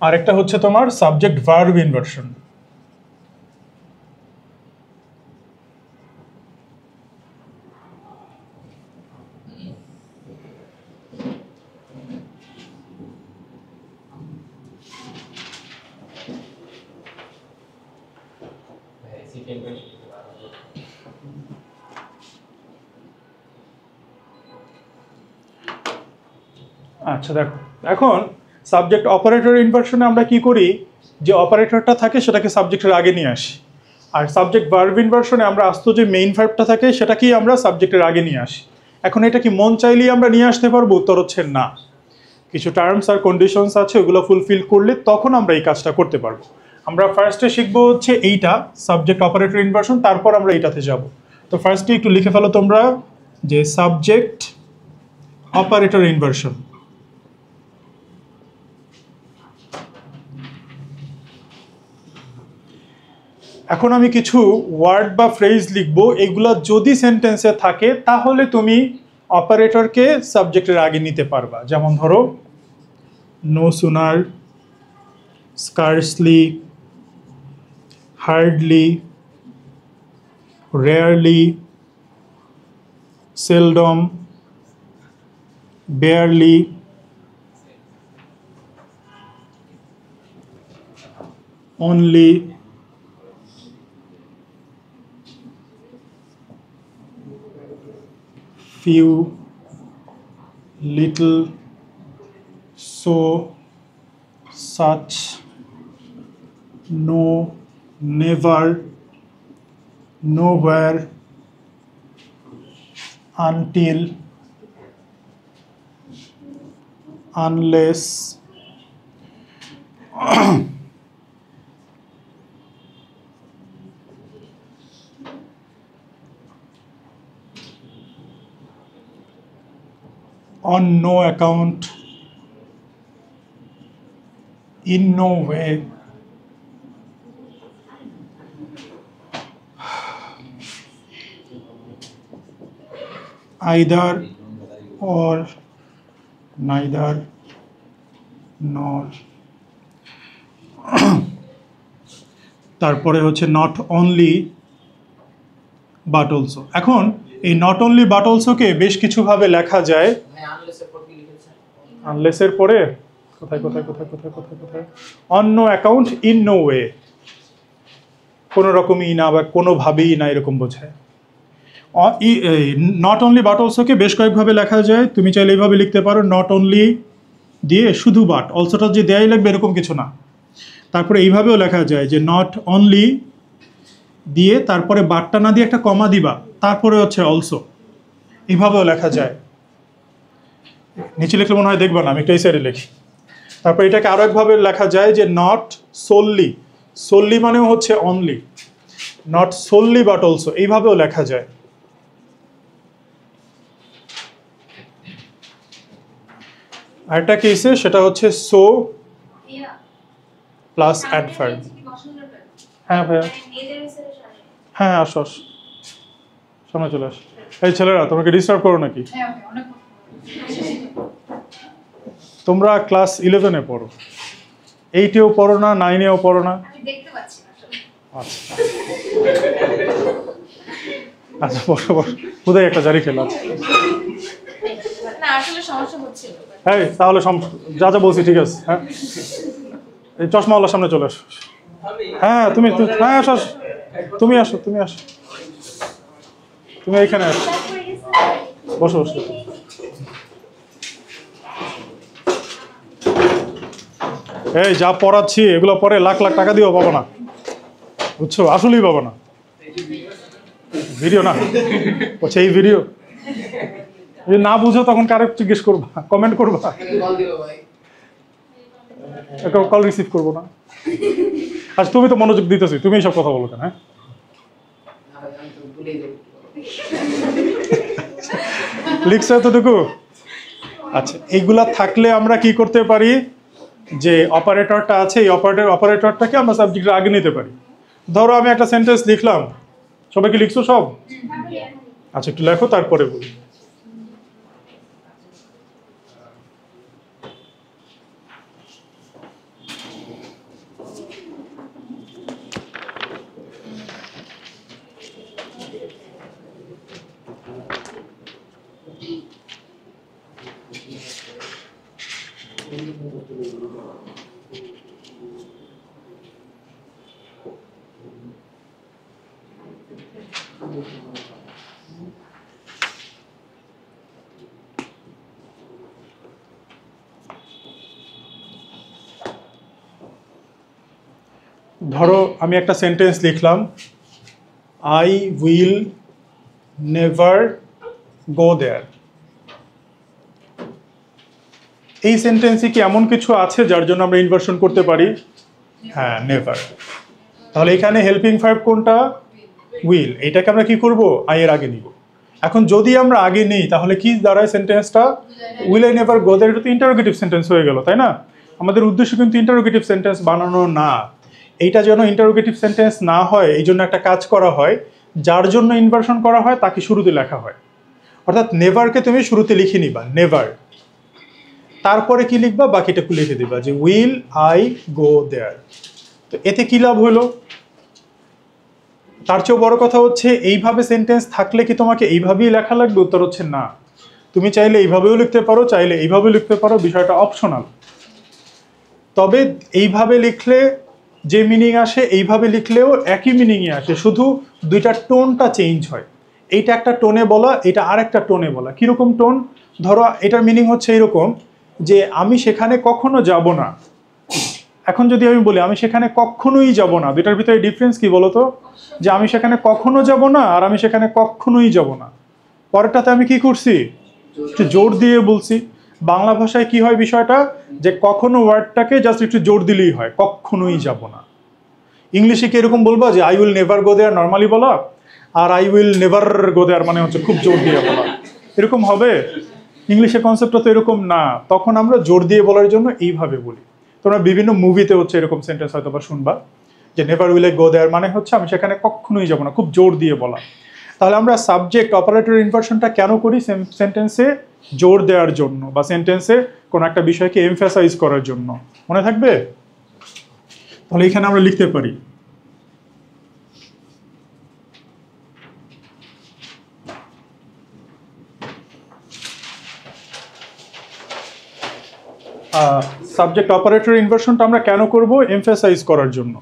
Speaker 1: আরেকটা হচ্ছে তোমার সাবজেক্ট ভার্ব ইনভার্সন। আচ্ছা দেখো, এখন সাবজেক্ট অপারেটর ইনভার্সনে আমরা কি করি, যে অপারেটরটা থাকে সেটাকে সাবজেক্টের আগে নিয়ে আসি। আর সাবজেক্ট ভার্ব ইনভার্সনে আমরা আস্ত যে মেইন ভার্বটা থাকে সেটাকেই আমরা সাবজেক্টের আগে নিয়ে আসি। এখন এটা কি মন চাইলেই আমরা নিয়ে আসতে পারবো? উত্তর হচ্ছে না। কিছু টার্মস আর কন্ডিশনস আছে, ওগুলো ফুলফিল করলে তখন আমরা এই কাজটা করতে পারবো। আমরা ফার্স্টে শিখবো হচ্ছে এইটা সাবজেক্ট অপারেটর ইনভার্সন, তারপর আমরা এইটাতে যাব। তো ফার্স্টে একটু লিখে ফেলো তোমরা যে সাবজেক্ট অপারেটর ইনভার্সন। এখন আমি কিছু ওয়ার্ড বা ফ্রেজ লিখবো, এগুলা যদি সেন্টেন্সে থাকে তাহলে তুমি অপারেটরকে সাবজেক্টের আগে নিতে পারবা। যেমন ধরো no sooner, scarcely, hardly, rarely, seldom, barely, only, few, little, so, such, no, never, nowhere, until, unless, on no account, in no way, either or, neither nor। তারপরে হচ্ছে নট অনলি বাট অলসো। এখন এই not only but অলসোকে বেশ কিছুভাবে লেখা যায়। আনলেসের পরে কোথায় কোথায় কোথায় কোথায় কোথায় কোথায় on no account in no way, কোনো রকমই না বা কোনোভাবেই না এরকম বোঝায়। নট অনলি বাট অলসোকে বেশ কয়েকভাবে লেখা যায়। তুমি চাইলে এইভাবে লিখতে পারো, নট অনলি দিয়ে শুধু বাট, অলসোটা যে দেয়াই লাগবে এরকম কিছু না। তারপরে এইভাবেও লেখা যায় যে নট অনলি দিয়ে তারপরে বাটটা না দিয়ে একটা কমা দিবা, তারপরে হচ্ছে অলসো, এইভাবেও লেখা যায়। নিচে লিখলে মনে হয় দেখবা না, আমি একটা এই সাইডে লিখি। তারপর এটাকে আরো একভাবে লেখা যায় যে নট সোললি, সোললি মানেও হচ্ছে only, not solely but also, এইভাবেও লেখা যায়। আরেকটা কেসে সেটা হচ্ছে সো প্লাস অ্যাডভার্ব। হ্যাঁ ভাইয়া, হ্যাঁ আসো আসো, সামনে চলে আস। এই ছেলেরা তোমাকে ডিস্টার্ব করো নাকি? তোমরা ক্লাস 11-এ পড়ো, 8-এও পড়ো না, 9-এও পড়ো না? আচ্ছা আচ্ছা, বসো বসো, কোথায় একটা জারি খেলা। হ্যাঁ তাহলে যা যা বলছি ঠিক আছে। হ্যাঁ এই চশমাওয়ালার সামনে চলে আসো। হ্যাঁ তুমি, হ্যাঁ আসো, তুমি আসো, তুমি আসো, তুমি এইখানে আসো, বসো বসো। এই যা পড়াচ্ছি এগুলো পরে লাখ লাখ টাকা দিয়েও পাবো না, বুঝছো? আসলেই পাবো না। ভিডিও না বলছে, এই ভিডিও যদি না বুঝো তখন কারে জিজ্ঞেস করবা, কমেন্ট করবা, কল রিসিভ করবো না। আচ্ছা তুমি তো মনোযোগ দিতেছি, তুমি এইসব কথা বলো কেন? হ্যাঁ লিখছো এতটুকু? আচ্ছা, এইগুলা থাকলে আমরা কি করতে পারি, যে অপারেটরটা আছে এই অপারেটরটাকে আমরা সাবজেক্টের আগে নিতে পারি। ধরো আমি একটা সেন্টেন্স লিখলাম, সবাই কি লিখছো সব? আচ্ছা একটু লেখো তারপরে বলি। ধরো আমি একটা সেন্টেন্স লিখলাম, আই উইল নেভার গো দেয়ার। এই সেন্টেন্সে কি এমন কিছু আছে যার জন্য আমরা ইনভার্সন করতে পারি? হ্যাঁ, নেভার। তাহলে এখানে হেল্পিং ভার্ব কোনটা? উইল। এটাকে আমরা কি করব? আই এর আগে নিব। এখন যদি আমরা আগে নিই তাহলে কি দাঁড়ায় সেন্টেন্সটা? উইল আই নেভার গো দেয়ার। এটা তো ইন্টারোগেটিভ সেন্টেন্স হয়ে গেল, তাই না? আমাদের উদ্দেশ্য কিন্তু ইন্টারোগেটিভ সেন্টেন্স বানানো না। এইটা যেন ইন্টারোগেটিভ সেন্টেন্স না হয় এই জন্য একটা কাজ করা হয়, যার জন্য ইনভার্সন করা হয় তাকে শুরুতে লেখা হয়। অর্থাৎ নেভারকে তুমি শুরুতে লিখে নিবা, নেভার। তারপরে কি লিখবা? বাকিটাকে লিখে দিবা যে উইল আই গো দেয়ার। তো এতে কি লাভ হলো? তার চেয়েও বড় কথা হচ্ছে, এইভাবে সেন্টেন্স থাকলে কি তোমাকে এইভাবেই লেখা লাগবে? উত্তর হচ্ছে না। তুমি চাইলে এইভাবেও লিখতে পারো, চাইলে এইভাবেও লিখতে পারো, বিষয়টা অপশনাল। তবে এইভাবে লিখলে যে মিনিং আসে, এইভাবে লিখলেও একই মিনিংই আসে, শুধু দুইটা টোনটা চেঞ্জ হয়। এইটা একটা টোনে বলা, এটা আর একটা টোনে বলা। কীরকম টোন? ধরো এটার মিনিং হচ্ছে এরকম যে আমি সেখানে কখনো যাব না। এখন যদি আমি বলি আমি সেখানে কখনোই যাব না, দুইটার ভিতরে ডিফারেন্স কি বলো তো? যে আমি সেখানে কখনো যাব না আর আমি সেখানে কখনোই যাব না। পরেরটাতে আমি কি করছি? একটু জোর দিয়ে বলছি। বাংলা ভাষায় কি হয় বিষয়টা, যে কখনো ওয়ার্ডটাকে জাস্ট একটু জোর দিলেই হয়, কখনোই যাব না। ইংলিশে কি এরকম বলবা যে I will never go there normally বলা, আর I will never go there মানে হচ্ছে খুব জোর দিয়ে বলা, এরকম হবে? ইংলিশে কনসেপ্টটা তো এরকম না। তখন আমরা জোর দিয়ে বলার জন্য এইভাবে বলি। তোমরা বিভিন্ন মুভিতে হচ্ছে এরকম সেন্টেন্স হয়তো বা শুনবা, যে never will I go there মানে হচ্ছে আমি সেখানে কখনোই যাব না, খুব জোর দিয়ে বলা। তাহলে আমরা সাবজেক্ট অপারেটর ইনভার্সনটা কেন করি? সেন্টেন্সে জোর দেওয়ার জন্য, বা সেন্টেন্সে কোনো একটা বিষয়কে এমফাসাইজ করার জন্য। মনে থাকবে? তাহলে এখানে আমরা লিখতে পারি সাবজেক্ট অপারেটর ইনভার্সনটা আমরা কেন করব? এমফাসাইজ করার জন্য।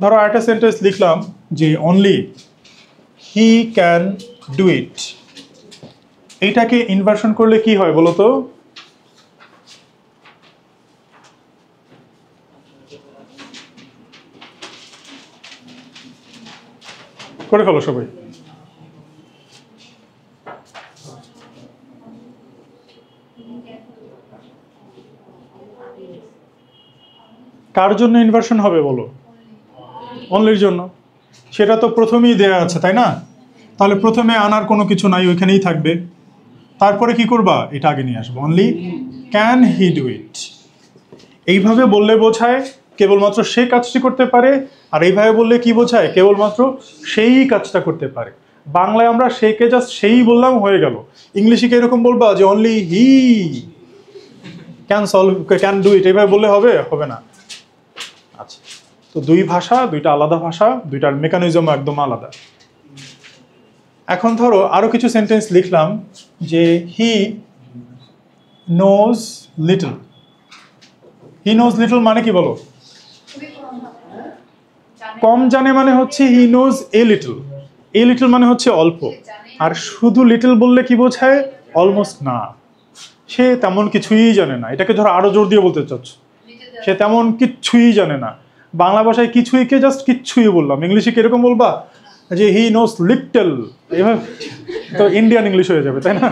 Speaker 1: ধরো একটা সেন্টেন্স লিখলাম যে only he can do it, এইটাকে ইনভার্সন করলে কি হয় বলো তো? করে ফেলো সবাই। কার জন্য ইনভার্সন হবে বলো? অনলির জন্য। সেটা তো প্রথমেই দেয়া আছে, তাই না? তাহলে প্রথমে আনার কোনো কিছু নাই, ওইখানেই থাকবে। তারপরে কি করবা? এটা আগে নিয়ে আসবো, only can he do it. এইভাবে বললে বোঝায় কেবলমাত্র সে কাজটি করতে পারে, আর এইভাবে বললে কি বোঝায়? কেবলমাত্র সেই কাজটা করতে পারে। বাংলায় আমরা সেকে জাস্ট সেই বললাম, হয়ে গেল। ইংলিশে কি এরকম বলবা যে only he can do it, এইভাবে বললে হবে? হবে না। আচ্ছা, তো দুই ভাষা, দুইটা আলাদা ভাষা, দুইটার মেকানিজম একদম আলাদা। এখন ধরো আরো কিছু সেন্টেন্স লিখলাম যে he knows little. He knows little মানে কি বলো? কম জানে মানে হচ্ছে he knows a little. A little মানে হচ্ছে অল্প। আর শুধু লিটল বললে কি বোঝায়? অলমোস্ট না, সে তেমন কিছুই জানে না। এটাকে ধরো আরো জোর দিয়ে বলতে চাচ্ছ, সে তেমন কিচ্ছুই জানে না। বাংলা ভাষায় কিছুইকে জাস্ট কিচ্ছুই বললাম, ইংলিশে কিরকম বলবা? যে হি নোজ লিটল, এইভাবে তো ইন্ডিয়ান ইংলিশ হয়ে যাবে, তাই না?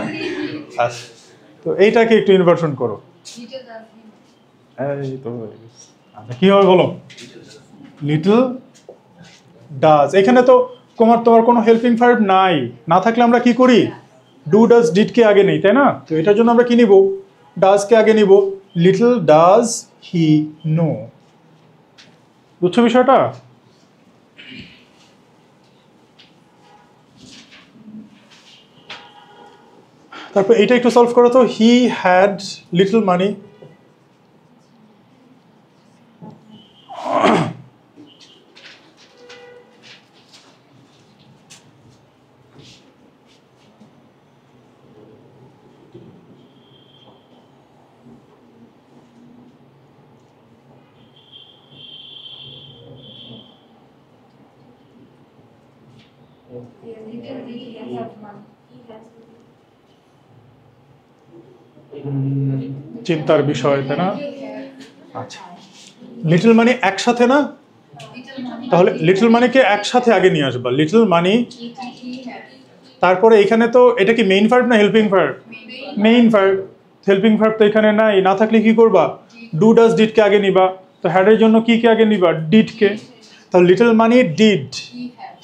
Speaker 1: তো এইটাকে একটু ইনভার্সন করো। এই তো আচ্ছা, কি হবে বলো? Little does. এখানে তো তোমার কোনো হেল্পিং ভার্ব নাই, না থাকলে আমরা কি করি? ডু ডাজ ডিডকে আগে নেই, তাই না? তো এটার জন্য আমরা কি নিব? ডাজকে আগে নিব। Little does he know. বুঝছো বিষয়টা? তারপর এটা একটু সলভ করো তো। He had little money. চিন্তার বিষয়, তাই না? আচ্ছা, লিটল মানি একসাথে না? তাহলে লিটল মানিকে একসাথে আগে নিয়ে আসবা। লিটল মানি, তারপরে এখানে তো এটা কি মেইন ভার্ব না helping verb? Main verb. Helping verb তো এখানে নাই, না থাকলে কি করবা? ডু ডাজ ডিডকে আগে নিবা। তো হ্যাডের জন্য কি কে আগে নিবা? ডিডকে। তাহলে লিটল মানি ডিড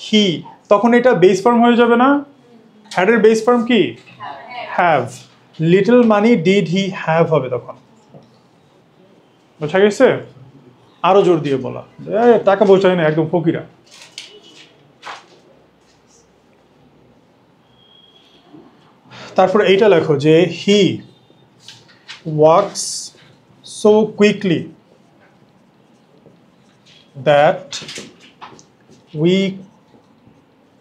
Speaker 1: হি, তখন এটা বেস ফর্ম হয়ে যাবে না? হ্যাডের বেস ফর্ম কি? Have. Little money did he have হবে তখন। বোঝা গেছে? আরো জোর দিয়ে বলা, টাকা বোঝায় না, একদম ফকিরা। তারপরে এইটা লেখো যে he works so quickly that we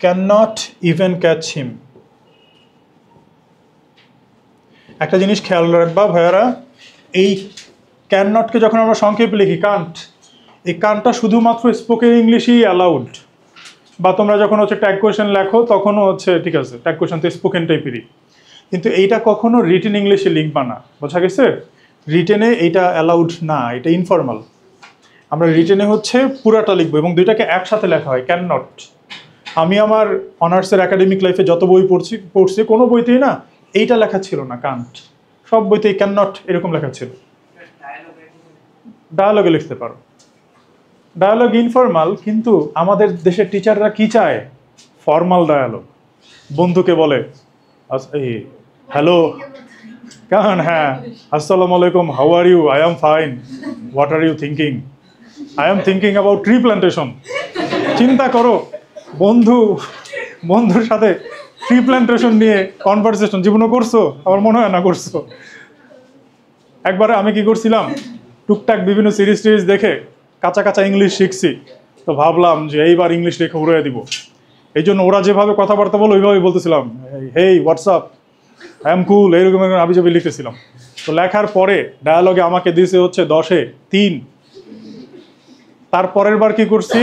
Speaker 1: can not even catch him. একটা জিনিস খেয়াল রাখবা ভাইয়ারা, এই ক্যান নটকে যখন আমরা সংক্ষেপে লিখি কান্ট, এই কান্টটা শুধুমাত্র স্পোকেন ইংলিশই অ্যালাউড। বা তোমরা যখন হচ্ছে ট্যাগ কোয়েশন লেখো তখনও হচ্ছে ঠিক আছে, ট্যাগ কোয়েশন তো স্পোকেন টাইপেরই, কিন্তু এইটা কখনো রিটেন ইংলিশে লিখবা না। বোঝা গেছে? রিটেনে এইটা অ্যালাউড না, এটা ইনফর্মাল। আমরা রিটেনে হচ্ছে পুরাটা লিখবো এবং দুইটাকে একসাথে লেখা হয়, ক্যান নট। আমি আমার অনার্সের একাডেমিক লাইফে যত বই পড়ছি কোনো বইতেই না এইটা লেখা ছিল না কান্ট, সব বইতেই ক্যান নট এরকম লেখা ছিল। ডায়ালগে লিখতে পারো, ডায়ালগ ইনফর্মাল, কিন্তু আমাদের দেশের টিচাররা কি চায়? Formal dialogue. বন্ধুকে বলে হ্যালো, কেমন? হ্যাঁ, আসসালামু আলাইকুম, how are you? I am fine, what are you thinking? I am thinking about tree plantation. চিন্তা করো, বন্ধুর সাথে ট্রি প্ল্যান্টেশন নিয়ে কনভারসেশন জীবনও করছো? আমার মনে হয় না করছো। একবারে আমি কি করছিলাম, টুকটাক বিভিন্ন সিরিজ টিরিজ দেখে কাঁচা কাঁচা ইংলিশ শিখছি, তো ভাবলাম যে এইবার ইংলিশ লেখা উড়িয়ে দিব। এই জন্য ওরা যেভাবে কথাবার্তা বলো ওইভাবেই বলতেছিলাম, হেই হোয়াটসঅ্যাপ, আই এম কুল, এইরকম আবিজাবি লিখতেছিলাম। তো লেখার পরে ডায়ালগে আমাকে দিয়েছে হচ্ছে 10-এ 3। তারপরের বার কি করছি,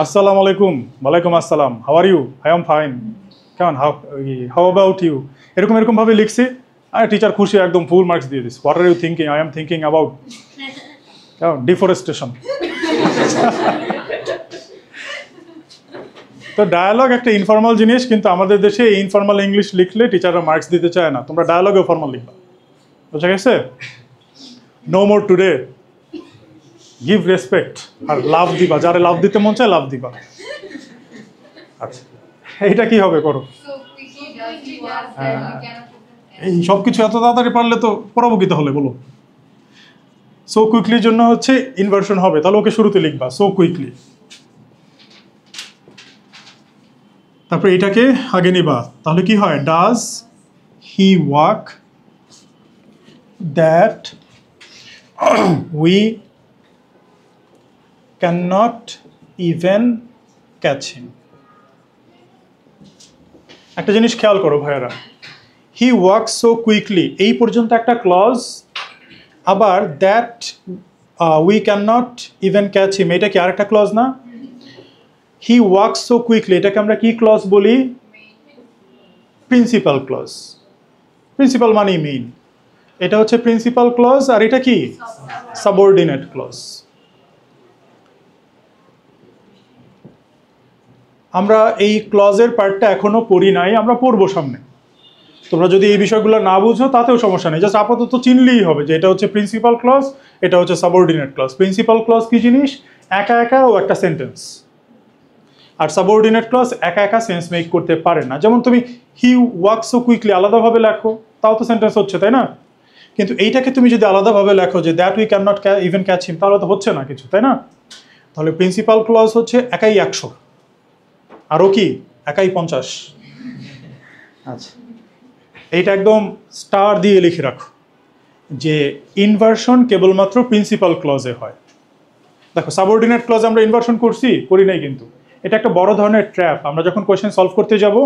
Speaker 1: আসসালামু আলাইকুম, ওয়ালাইকুম আসসালাম, how are you, I am fine, কেমন, হাউ অ্যাবাউট ইউ, এরকম এরকম ভাবে লিখছি। আর টিচার খুশি, একদম ফুল মার্কস দিয়ে দিস। What are you thinking, I am thinking about কেমন ডিফরেস্টেশন। তো ডায়ালগ একটা ইনফর্মাল জিনিস, কিন্তু আমাদের দেশে ইনফর্মাল ইংলিশ লিখলে টিচাররা মার্কস দিতে চায় না। তোমরা ডায়ালগেও ফর্মাল লিখবা, বুঝা গেছে? No more today, give respect, আর লাভ দিবা, যারা লাভ দিতে মন চায় লাভ দিবা। আচ্ছা, এইটা কি হবে করো। এই সব কিছু এত তাড়াতাড়ি পারলে তো পড়াবো কি তাহলে বলো। সো কুইকলির জন্য হচ্ছে ইনভার্সন হবে, তাহলে ওকে শুরুতে লিখবা সো কুইকলি। তারপরে এটাকে আগে নিবা, তাহলে কি হয়, does he walk that we can not even catch him. একটা জিনিস খেয়াল করো ভাইয়ারা, হি ওয়াক সো কুইকলি এই পর্যন্ত একটা ক্লজ, আবার that we can not even catch him এটা কি আরেকটা ক্লজ না? হি ওয়াক সো কুইকলি এটাকে আমরা কি ক্লজ বলি? Principal clause. প্রিন্সিপাল মানে মেইন, এটা হচ্ছে প্রিন্সিপাল ক্লজ, আর এটা কি সাবঅর্ডিনেট ক্লজ। আমরা এই ক্লজের পার্টটা এখনো পড়ি নাই, আমরা পড়বো সামনে। তোমরা যদি এই বিষয়গুলো না বুঝো তাতেও সমস্যা নেই, জাস্ট আপাতত চিনলেই হবে যে এটা হচ্ছে প্রিন্সিপাল ক্লজ, এটা হচ্ছে সাবঅর্ডিনেট ক্লজ। প্রিন্সিপাল ক্লজ কি জিনিস? একা একা ও একটা সেন্টেন্স। আর সাবঅর্ডিনেট ক্লজ একা একা সেন্স মেক করতে পারে না। যেমন তুমি হি ওয়াক সো কুইকলি আলাদাভাবে লেখো, তাও তো সেন্টেন্স হচ্ছে, তাই না? কিন্তু এইটাকে তুমি যদি আলাদাভাবে লেখো যে that we can not even catch him, তাহলে তো হচ্ছে না কিছু, তাই না? তাহলে প্রিন্সিপাল ক্লজ হচ্ছে একাই 100, আরও কি একাই 50। আচ্ছা, এইটা একদম স্টার দিয়ে লিখে রাখো যে ইনভার্সন কেবলমাত্র প্রিন্সিপাল ক্লজে হয়। দেখো সাবঅর্ডিনেট ক্লজ আমরা ইনভার্সন করছি, করি নাই, কিন্তু এটা একটা বড় ধরনের ট্র্যাপ। আমরা যখন কোয়েশ্চেন সলভ করতে যাব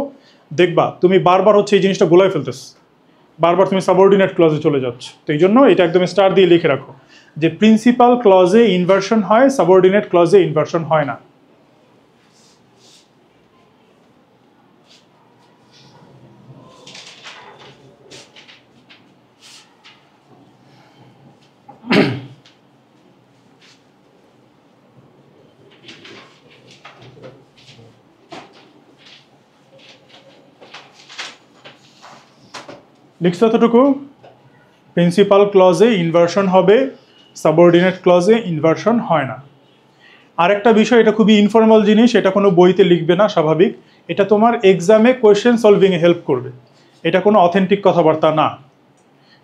Speaker 1: দেখবা তুমি বারবার হচ্ছে এই জিনিসটা গোলায় ফেলতেছ, বারবার তুমি সাবঅর্ডিনেট ক্লজে চলে যাচ্ছ। তো এই জন্য এটা একদম স্টার দিয়ে লিখে রাখো যে প্রিন্সিপাল ক্লজে ইনভার্সন হয়, সাবঅর্ডিনেট ক্লজে ইনভার্সন হয় না। লিখছো এতটুকু? প্রিন্সিপাল ক্লজে ইনভার্সন হবে, সাবঅর্ডিনেট ক্লজে ইনভার্সন হয় না। আরেকটা বিষয়, এটা খুবই ইনফর্মাল জিনিস, এটা কোনো বইতে লিখবে না, স্বাভাবিক। এটা তোমার এক্সামে কোয়েশ্চেন সলভিংয়ে হেল্প করবে, এটা কোনো অথেন্টিক কথাবার্তা না।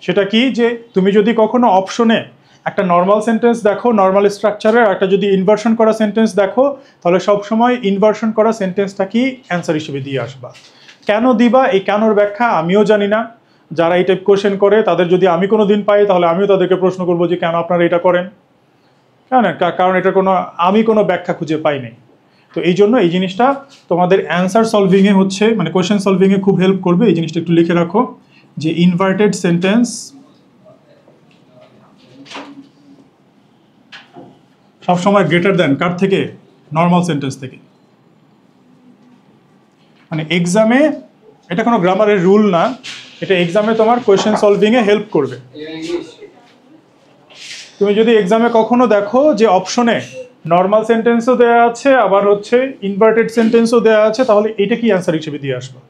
Speaker 1: সেটা কি, যে তুমি যদি কখনো অপশনে একটা নর্মাল সেন্টেন্স দেখো, নর্মাল স্ট্রাকচারের একটা যদি ইনভার্সন করা সেন্টেন্স দেখো, তাহলে সবসময় ইনভার্সন করা সেন্টেন্সটা কি অ্যান্সার হিসেবে দিয়ে আসবা। কেন দিবা, এই কেনর ব্যাখ্যা আমিও জানি না। যারা এই টাইপ কোয়েশ্চেন করে তাদের যদি আমি কোনো দিন পাই, তাহলে আমিও তাদেরকে প্রশ্ন করবো যে কেন আপনারা এটা করেন, কেন? কারণ এটা আমি কোনো ব্যাখ্যা খুঁজে পাই নাই। তো এই জন্য এই জিনিসটা তোমাদের অ্যান্সার সলভিংয়ে হচ্ছে, মানে কোয়েশ্চেন সলভিংয়ে খুব হেল্প করবে। এই জিনিসটা একটু লিখে রাখো যে ইনভার্টেড সেন্টেন্স সবসময় গ্রেটার দেন কার থেকে? নর্মাল সেন্টেন্স থেকে। মানে এক্সামে এটা কোনো গ্রামারের রুল না, এটা এক্সামে তোমার কোয়েশ্চেন সলভিংয়ে হেল্প করবে। তুমি যদি এক্সামে কখনো দেখো যে অপশনে নর্মাল সেন্টেন্সও দেওয়া আছে, আবার হচ্ছে ইনভার্টেড সেন্টেন্সও দেওয়া আছে, তাহলে এটা কি অ্যান্সার হিসেবে দিয়ে আসবে।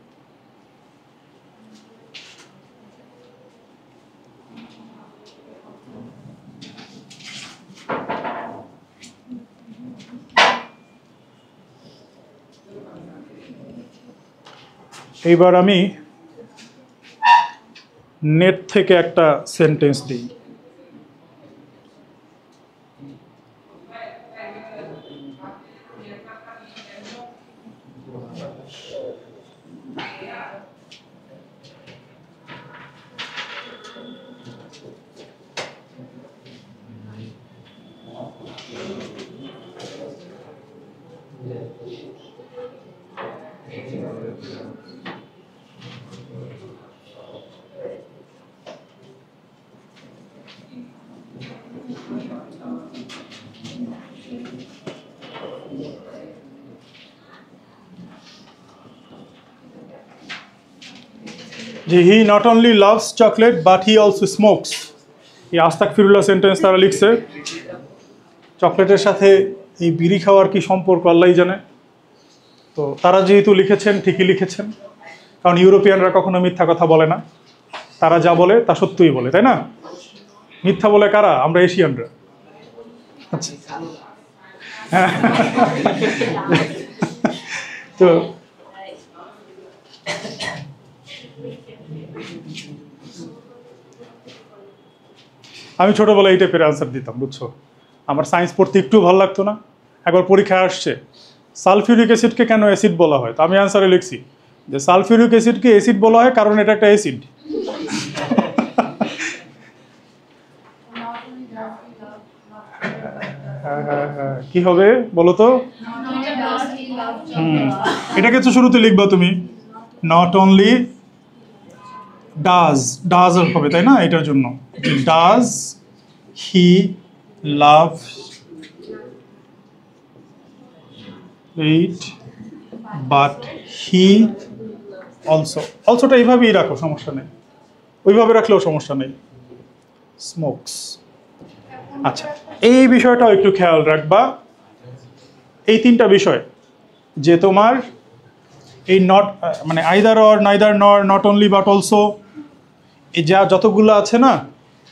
Speaker 1: এইবার আমি নেট থেকে একটা সেন্টেন্স দিই। যে he not only loves chocolate but he also smokes. এই আস্তাগফিরুল্লাহ সেন্টেন্স তারা লিখছে। চকলেটের সাথে এই বিড়ি খাওয়ার কি সম্পর্ক আল্লাহই জানে। তো তারা যেহেতু লিখেছেন ঠিকই লিখেছেন, কারণ ইউরোপিয়ানরা কখনো মিথ্যা কথা বলে না, তারা যা বলে তা সত্যই বলে, তাই না? মিথ্যা বলে কারা? আমরা এশিয়ানরা। আচ্ছা, তো আমি ছোটবেলায় এই টাইপের আনসার দিতাম, বুঝছো? আমার সায়েন্স পড়তে একটু ভালো লাগতো না। একবার পরীক্ষায় আসছে সালফিউরিক অ্যাসিডকে কেন অ্যাসিড বলা হয়, তো আমি অ্যান্সারে লিখছি যে সালফিউরিক অ্যাসিডকে অ্যাসিড বলা হয় কারণ এটা একটা অ্যাসিড। কি হবে বলো তো? এটাকে তো শুরুতে লিখবা তুমি, নট অনলি ডাজ হবে, তাই না? এটার জন্য does he love it but he অলসোটা এইভাবেই রাখো, সমস্যা নেই, ওইভাবে রাখলেও সমস্যা নেই, স্মোকস। আচ্ছা, এই বিষয়টাও একটু খেয়াল রাখবা, এই তিনটা বিষয় যে তোমার এই নট মানে আইদার অর, নাইদার নর, নট অনলি বাট অলসো, এই যা যতগুলো আছে না,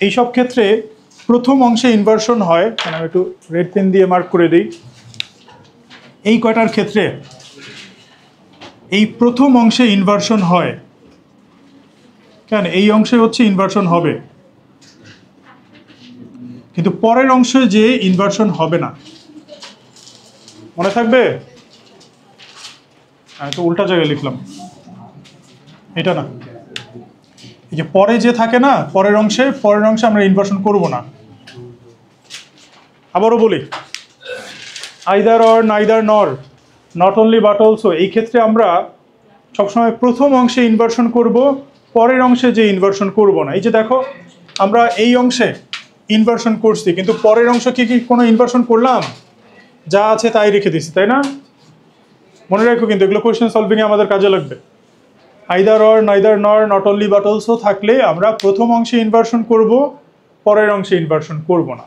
Speaker 1: এই সব ক্ষেত্রে প্রথম অংশে ইনভার্সন হয়। মানে আমি একটু রেড পেন দিয়ে মার্ক করে দিই। এই কয়টার ক্ষেত্রে এই প্রথম অংশে ইনভার্সন হয়, কেন এই অংশে হচ্ছে ইনভার্সন হবে, কিন্তু পরের অংশে যে ইনভার্সন হবে না। মনে থাকবে? আমি তো উল্টা জায়গায় লিখলাম, এটা না, এই যে পরে যে থাকে না, পরের অংশে আমরা ইনভার্সন করব না। আবারও বলি, আইদার অর, নাইদার নর, নট অনলি বাট অলসো, এই ক্ষেত্রে আমরা সবসময় প্রথম অংশে ইনভার্সন করব, পরের অংশে যে ইনভার্সন করব না। এই যে দেখো, আমরা এই অংশে ইনভার্সন করছি, কিন্তু পরের অংশ কি কোনো ইনভার্সন করলাম? যা আছে তাই রেখে দিছি, তাই না? মনে রাখো কিন্তু এগুলো কোয়েশ্চেন সলভিংয়ে আমাদের কাজে লাগবে। আইদার অর, নাইদার নর, নট অনলি বাট অলসো থাকলে আমরা প্রথম অংশে ইনভার্সন করব, পরের অংশে ইনভার্সন করব না।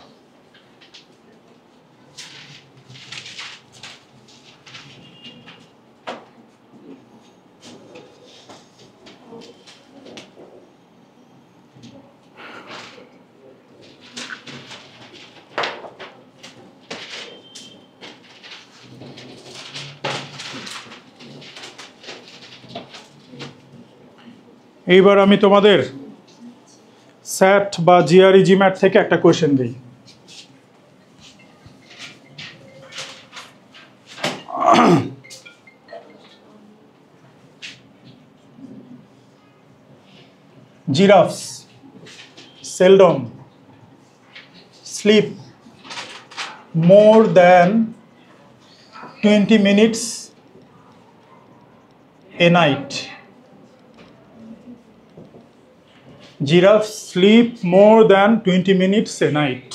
Speaker 1: এইবার আমি তোমাদের স্যাট বা জিআরই জিম্যাট থেকে একটা কোয়েশ্চেন দিই। জিরাফস seldom sleep more than 20 minutes a night. Giraffes sleep more than 20 minutes a night.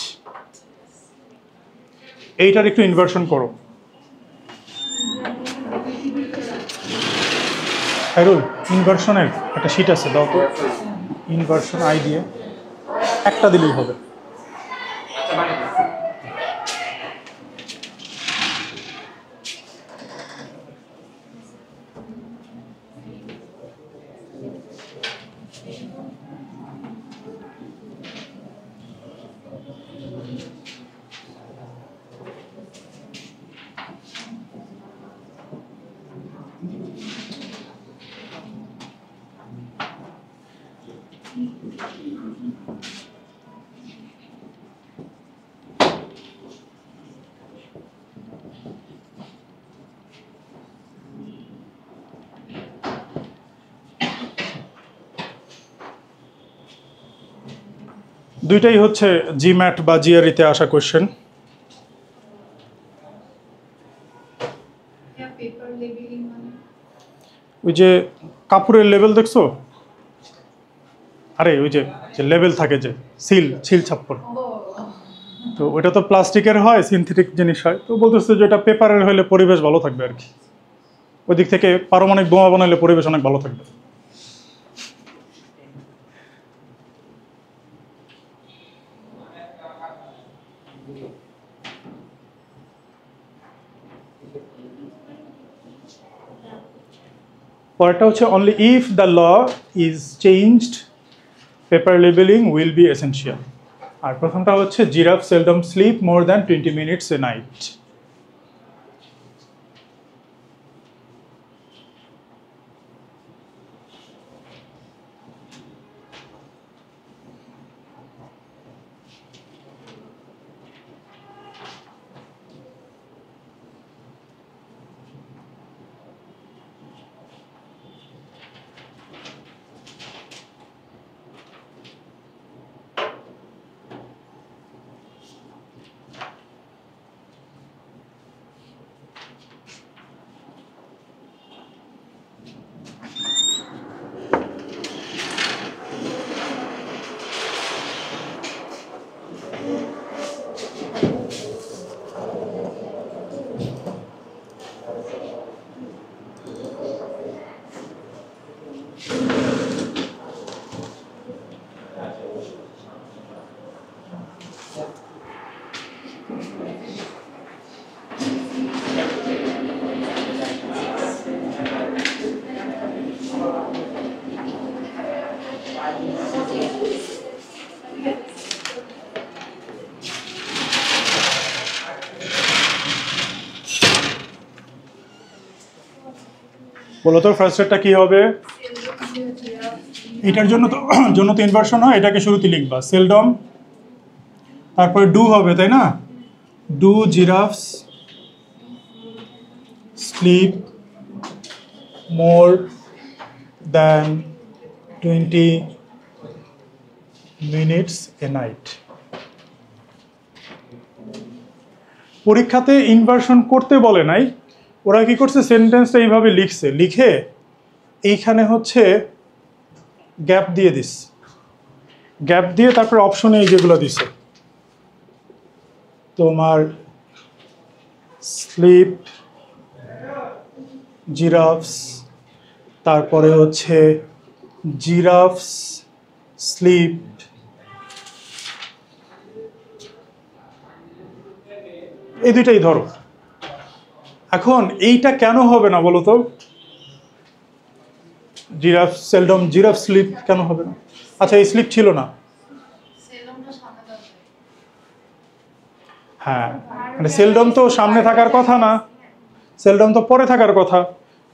Speaker 1: এইটার একটু ইনভার্সন করো। খায়রুল, ইনভার্সনের একটা শীট আছে, দাও তো। ইনভার্সন আই দিয়ে একটা দিলেই হবে। দুইটাই হচ্ছে জিম্যাট বা জিআরইতে আসা কোশ্চেন। ওই যে কাপড়ের লেবেল দেখছো? আরে ওই যে লেবেল থাকে, যে সিল ছাপ্পর, তো ওইটা তো প্লাস্টিকের হয়, সিনথেটিক জিনিস হয়। তো বলতেছে যে এটা পেপারের হলে পরিবেশ ভালো থাকবে আর কি, ওই দিক থেকে পারমাণবিক বোমা বানাইলে পরিবেশ অনেক ভালো থাকবে। পরেরটা হচ্ছে only if the law is changed paper labelling will be essential. আর প্রথমটা হচ্ছে giraffe seldom sleep more than 20 minutes a night. বলো তো ফার্স্টেরটা কি হবে? এটার জন্য তো ইনভার্সন হয়, এটাকে শুরুতে লিখবা সেলডম, তারপরে ডু হবে, তাই না? Do giraffes sleep more than 20 minutes a night. পরীক্ষাতে ইনভার্সন করতে বলে নাই, ওরা কি করছে সেন্টেন্সটা এইভাবে লিখছে, লিখে এইখানে হচ্ছে গ্যাপ দিয়ে দিস, গ্যাপ দিয়ে তারপরে অপশনে এই যেগুলো দিছে তোমার স্লিপ জিরাফস, তারপরে হচ্ছে জিরাফস স্লিপ, এই দুইটাই ধরো। এখন এইটা কেন হবে না বলো তো? জিরাফ সেলডম জিরাফ স্লিপ কেন হবে না? আচ্ছা এই স্লিপ ছিল না, হ্যাঁ মানে সেলডম তো সামনে থাকার কথা না, সেলডম তো পরে থাকার কথা।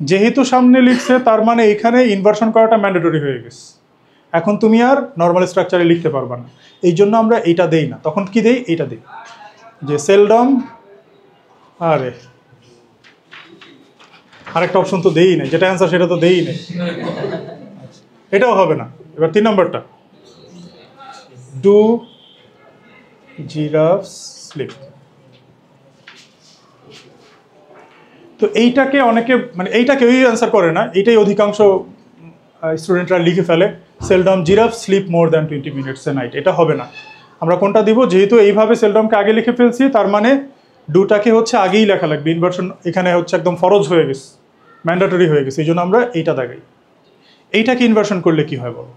Speaker 1: যেহেতু সামনে লিখছে তার মানে এখানে ইনভার্সন করাটা ম্যান্ডেটরি হয়ে গেছে। এখন তুমি আর নর্মাল স্ট্রাকচারে লিখতে পারবা না, এই জন্য আমরা এইটা দেই না। তখন কি দেই? এইটা দেই যে সেলডম, আরে আরেকটা অপশন তো দেই নাই, যেটা অ্যান্সার সেটা তো দেই নাই, এটাও হবে না। এবার 3 নম্বরটা ডু জিরাফ স্লিপ। তো এইটাকে অনেকে মানে এইটা কেউই অ্যান্সার করে না, এইটাই অধিকাংশ স্টুডেন্টরা লিখে ফেলে seldom giraffe sleep more than 20 minutes a night. এটা হবে না। আমরা কোনটা দিব? যেহেতু এইভাবে সেলডমকে আগে লিখে ফেলছি তার মানে ডুটাকে হচ্ছে আগেই লেখা লাগবে, ইনভার্সন এখানে হচ্ছে একদম ফরজ হয়ে গেছে, ম্যান্ডেটরি হয়ে গেছে, এই জন্য আমরা এইটা দেখাই। এইটাকে ইনভার্সন করলে কি হয় বলো?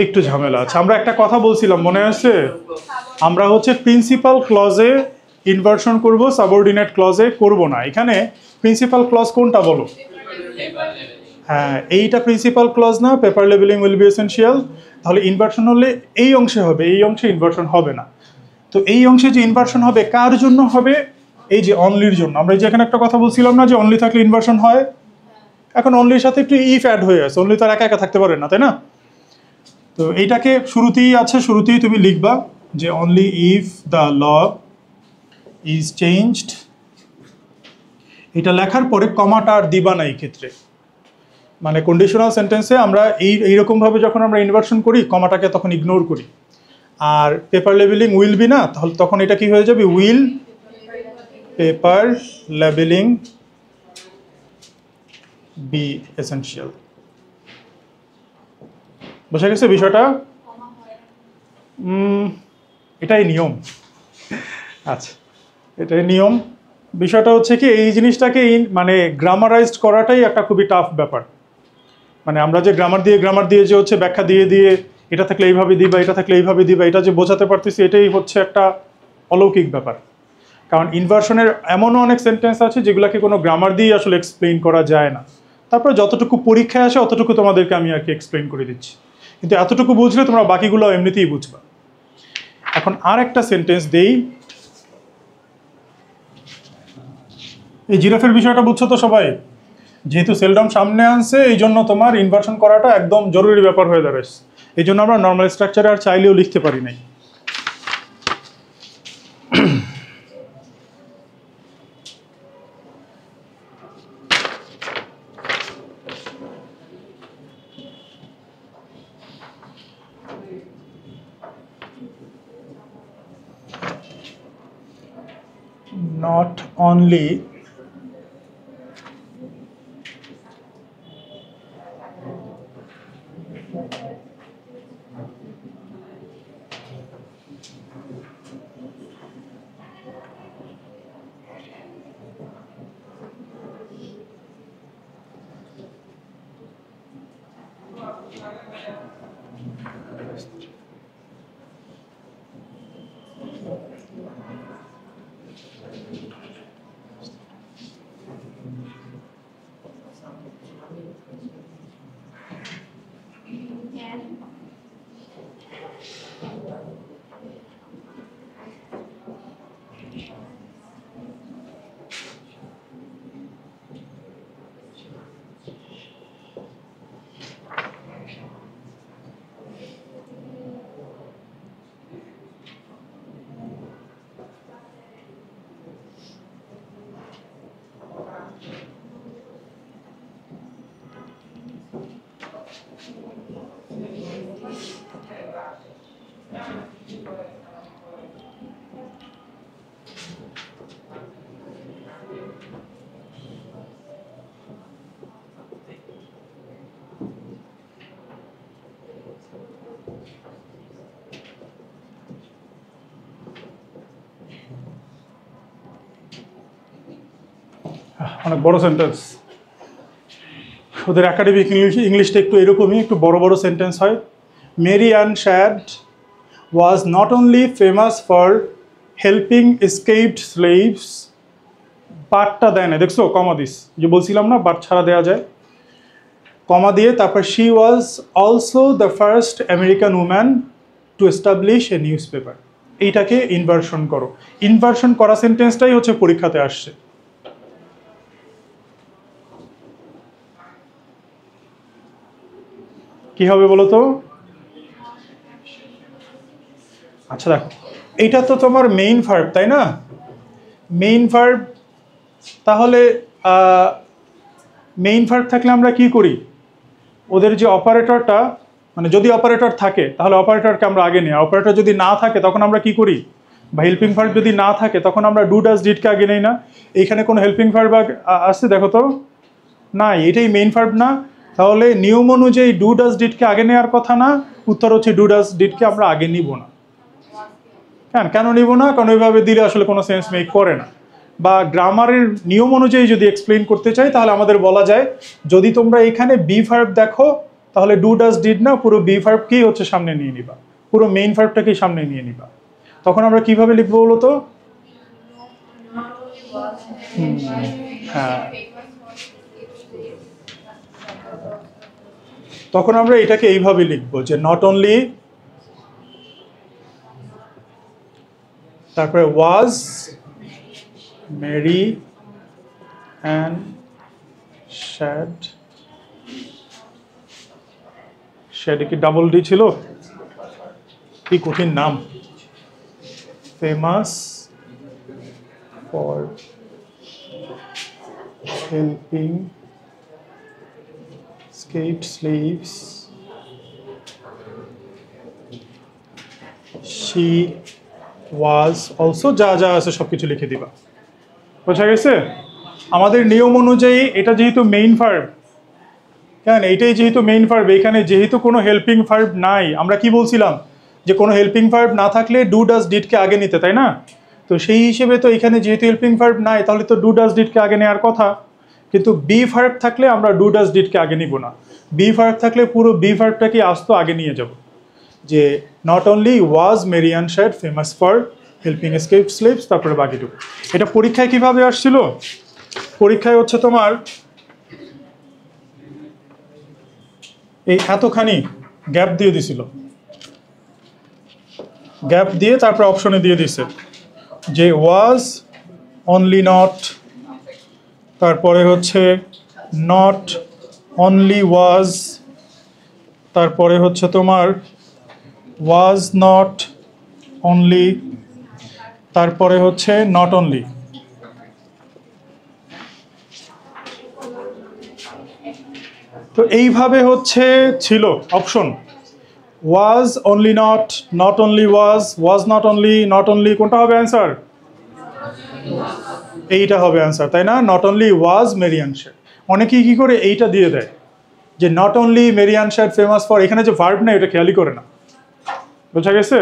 Speaker 1: একটু ঝামেলা আছে। আমরা একটা কথা বলছিলাম মনে আছে, আমরা হচ্ছে প্রিন্সিপাল ক্লজে ইনভার্সন করব, সাবঅর্ডিনেট ক্লজে করব না। এখানে প্রিন্সিপাল ক্লজ কোনটা বলো? হ্যাঁ এইটা প্রিন্সিপাল ক্লজ না, paper labelling will be essential. তাহলে ইনভার্সন হলে এই অংশে হবে, এই অংশে ইনভার্সন হবে না। তো এই অংশে যে ইনভার্সন হবে কার জন্য হবে? এই যে অনলির জন্য। আমরা যে এখানে একটা কথা বলছিলাম না যে অনলি থাকলে ইনভার্সন হয়, এখন অনলির সাথে একটু ইফ অ্যাড হয়ে আছে, অনলি তো আর একা একা থাকতে পারে না, তাই না? তো এইটাকে শুরুতেই আছে, শুরুতেই তুমি লিখবা যে only if the law is changed. এটা লেখার পরে কমাটা আর দিবা না এই ক্ষেত্রে, মানে কন্ডিশনাল সেন্টেন্সে আমরা এইরকমভাবে যখন আমরা ইনভার্সন করি কমাটাকে তখন ইগনোর করি। আর পেপার লেবেলিং উইল বি না, তাহলে তখন এটা কি হয়ে যাবে? Will paper labelling be essential. বোঝা গেছে বিষয়টা? এটাই নিয়ম। আচ্ছা এটাই নিয়ম। বিষয়টা হচ্ছে কি এই জিনিসটাকে মানে গ্রামারাইজড করাটাই একটা খুবই টাফ ব্যাপার। মানে আমরা যে গ্রামার দিয়ে যে হচ্ছে ব্যাখ্যা দিয়ে দিয়ে এটা থাকলে এইভাবে দিবা, এটা থাকলে এইভাবে দিবা, এটা যে বোঝাতে পারতেছি এটাই হচ্ছে একটা অলৌকিক ব্যাপার। কারণ ইনভার্সনের এমনও অনেক সেন্টেন্স আছে যেগুলোকে কোনো গ্রামার দিয়েই আসলে এক্সপ্লেইন করা যায় না। তারপর যতটুকু পরীক্ষায় আসে অতটুকু তোমাদেরকে আমি আর কি এক্সপ্লেইন করে দিচ্ছি, কিন্তু এতটুকু বুঝলে তোমরা বাকিগুলো এমনিতেই বুঝবা। এখন আর একটা সেন্টেন্স দেই। এই জিরাফের বিষয়টা বুঝছো তো সবাই? যেহেতু সেলডম সামনে আনছে এই জন্য তোমার ইনভার্সন করাটা একদম জরুরি ব্যাপার হয়ে দাঁড়াচ্ছে। এই জন্য আমরা নর্মাল স্ট্রাকচারে আর চাইলেও লিখতে পারি নাই। Not only অনেক বড় সেন্টেন্স, ওদের একাডেমিক ইংলিশটা একটু এরকমই, একটু বড় বড় সেন্টেন্স হয়। Mary Ann Shadd was not only famous for helping escaped slaves, বাটটা দেয় না, দেখছো কমা দিস, যে বলছিলাম না বাট ছাড়া দেওয়া যায়, কমা দিয়ে তারপর she was also the first American woman to establish a news paper. এইটাকে ইনভার্সন করো। ইনভার্সন করা সেন্টেন্সটাই হচ্ছে পরীক্ষাতে আসছে। কি হবে বলো তো? আচ্ছা দেখো, এইটা তো তোমার মেইন ভার্ব তাই না? মেইন ভার্ব, তাহলে মেইন ভার্ব থাকলে আমরা কি করি? ওদের যে অপারেটরটা, মানে যদি অপারেটর থাকে তাহলে অপারেটরকে আমরা আগে নিই, অপারেটর যদি না থাকে তখন আমরা কি করি? বা হেল্পিং ভার্ব যদি না থাকে তখন আমরা ডু ডাজ ডিডকে আগে নেই না? এইখানে কোনো হেল্পিং ভার্ব আসছে দেখো তো? নাই, এটাই মেইন ভার্ব না। তাহলে নিয়ম অনুযায়ী ডু ডাজ ডিডকে আগে নেওয়ার কথা না, উত্তর হচ্ছে ডু ডাজ ডিডকে আমরা আগে নিব না। কেন নিব না? কারণ ওইভাবে দিলে আসলে কোনো সেন্স মেক করে না। বা গ্রামারের নিয়ম অনুযায়ী যদি এক্সপ্লেইন করতে চাই তাহলে আমাদের বলা যায়, যদি তোমরা এখানে বি ভার্ব দেখো তাহলে ডু ডাজ ডিড না, পুরো বি ভার্বকেই হচ্ছে সামনে নিয়ে নিবা, পুরো মেইন ভার্বটাকেই সামনে নিয়ে নিবা। তখন আমরা কিভাবে লিখবো বলো তো? হ্যাঁ, তখন আমরা এটাকে এইভাবে লিখবো যে নট অনলি, তারপরে ওয়াজ মেরি অ্যান্ড শ্যাড, শ্যাডে কি ডাবল ডি ছিল? কি কঠিন নাম। Famous for helping escaped slaves, she was also, যা যা আছে সব কিছু লিখে দিবা। বোঝা গেছে? আমাদের নিয়ম অনুযায়ী এটা যেহেতু মেইন ভার্ব, এইটাই যেহেতু মেইন ভার্ব, এখানে যেহেতু কোনো হেল্পিং ভার্ব নাই, আমরা কি বলছিলাম যে কোনো হেল্পিং ভার্ব না থাকলে ডু ডাজ ডিডকে আগে নিতে, তাই না? তো সেই হিসেবে তো এখানে যেহেতু হেল্পিং ভার্ব নাই তাহলে তো ডু ডাজ ডিডকে আগে নেওয়ার কথা, কিন্তু বি ভার্ব থাকলে আমরা ডু ডাজ ডিডকে আগে নিব না। বি ভার্ব থাকলে পুরো বি ভার্বটাকে আস্ত আগে নিয়ে যাব, যে not only was Mary Ann Shadd famous for helping slips, তারপরে বাকিটুকু। এটা পরীক্ষায় কিভাবে আসছিল? পরীক্ষায় হচ্ছে তোমার এই এতখানি গ্যাপ দিয়ে দিছিল, গ্যাপ দিয়ে তারপরে অপশনে দিয়ে দিছে যে ওয়াজ অনলি নট, তারপরে হচ্ছে নট অনলি ওয়াজ, তারপরে হচ্ছে তোমার ওয়াজ নট অনলি, তারপরে হচ্ছে নট অনলি। তো এইভাবে হচ্ছে ছিল option, was only not, not only was not only, not only. কোনটা হবে অ্যান্সার? এইটা হবে অ্যান্সার, তাই না? Not only was Mary Ann Shadd. অনেকেই কি করে এইটা দিয়ে দেয় যে not only Mary Ann Shadd famous for, এখানে যে ভার্ব না এটা খেয়ালই করে না, বোঝা গেছে?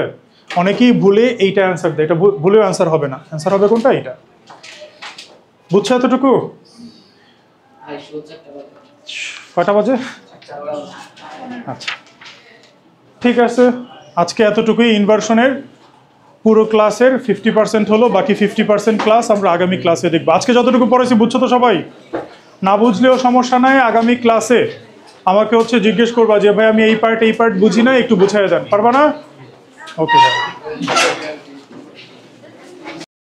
Speaker 1: অনেকেই ভুলে এইটা অ্যান্সার দেয়, এটা ভুলেও অ্যান্সার হবে না, অ্যান্সার হবে কোনটা? এইটা। বুঝছো এতটুকু? কয়টা বাজে? আচ্ছা ঠিক আছে, আজকে এতটুকুই ইনভার্সনের পুরো ক্লাসের 50% হলো, বাকি 50% ক্লাস আমরা আগামী ক্লাসে দেখবো। আজকে যতটুকু পড়েছি বুঝছো তো সবাই? না বুঝলেও সমস্যা নাই, আগামী ক্লাসে আমাকে হচ্ছে জিজ্ঞেস করবা যে ভাই আমি এই পার্ট বুঝি না, একটু বুঝাই দেন, পারবা না? ওকে।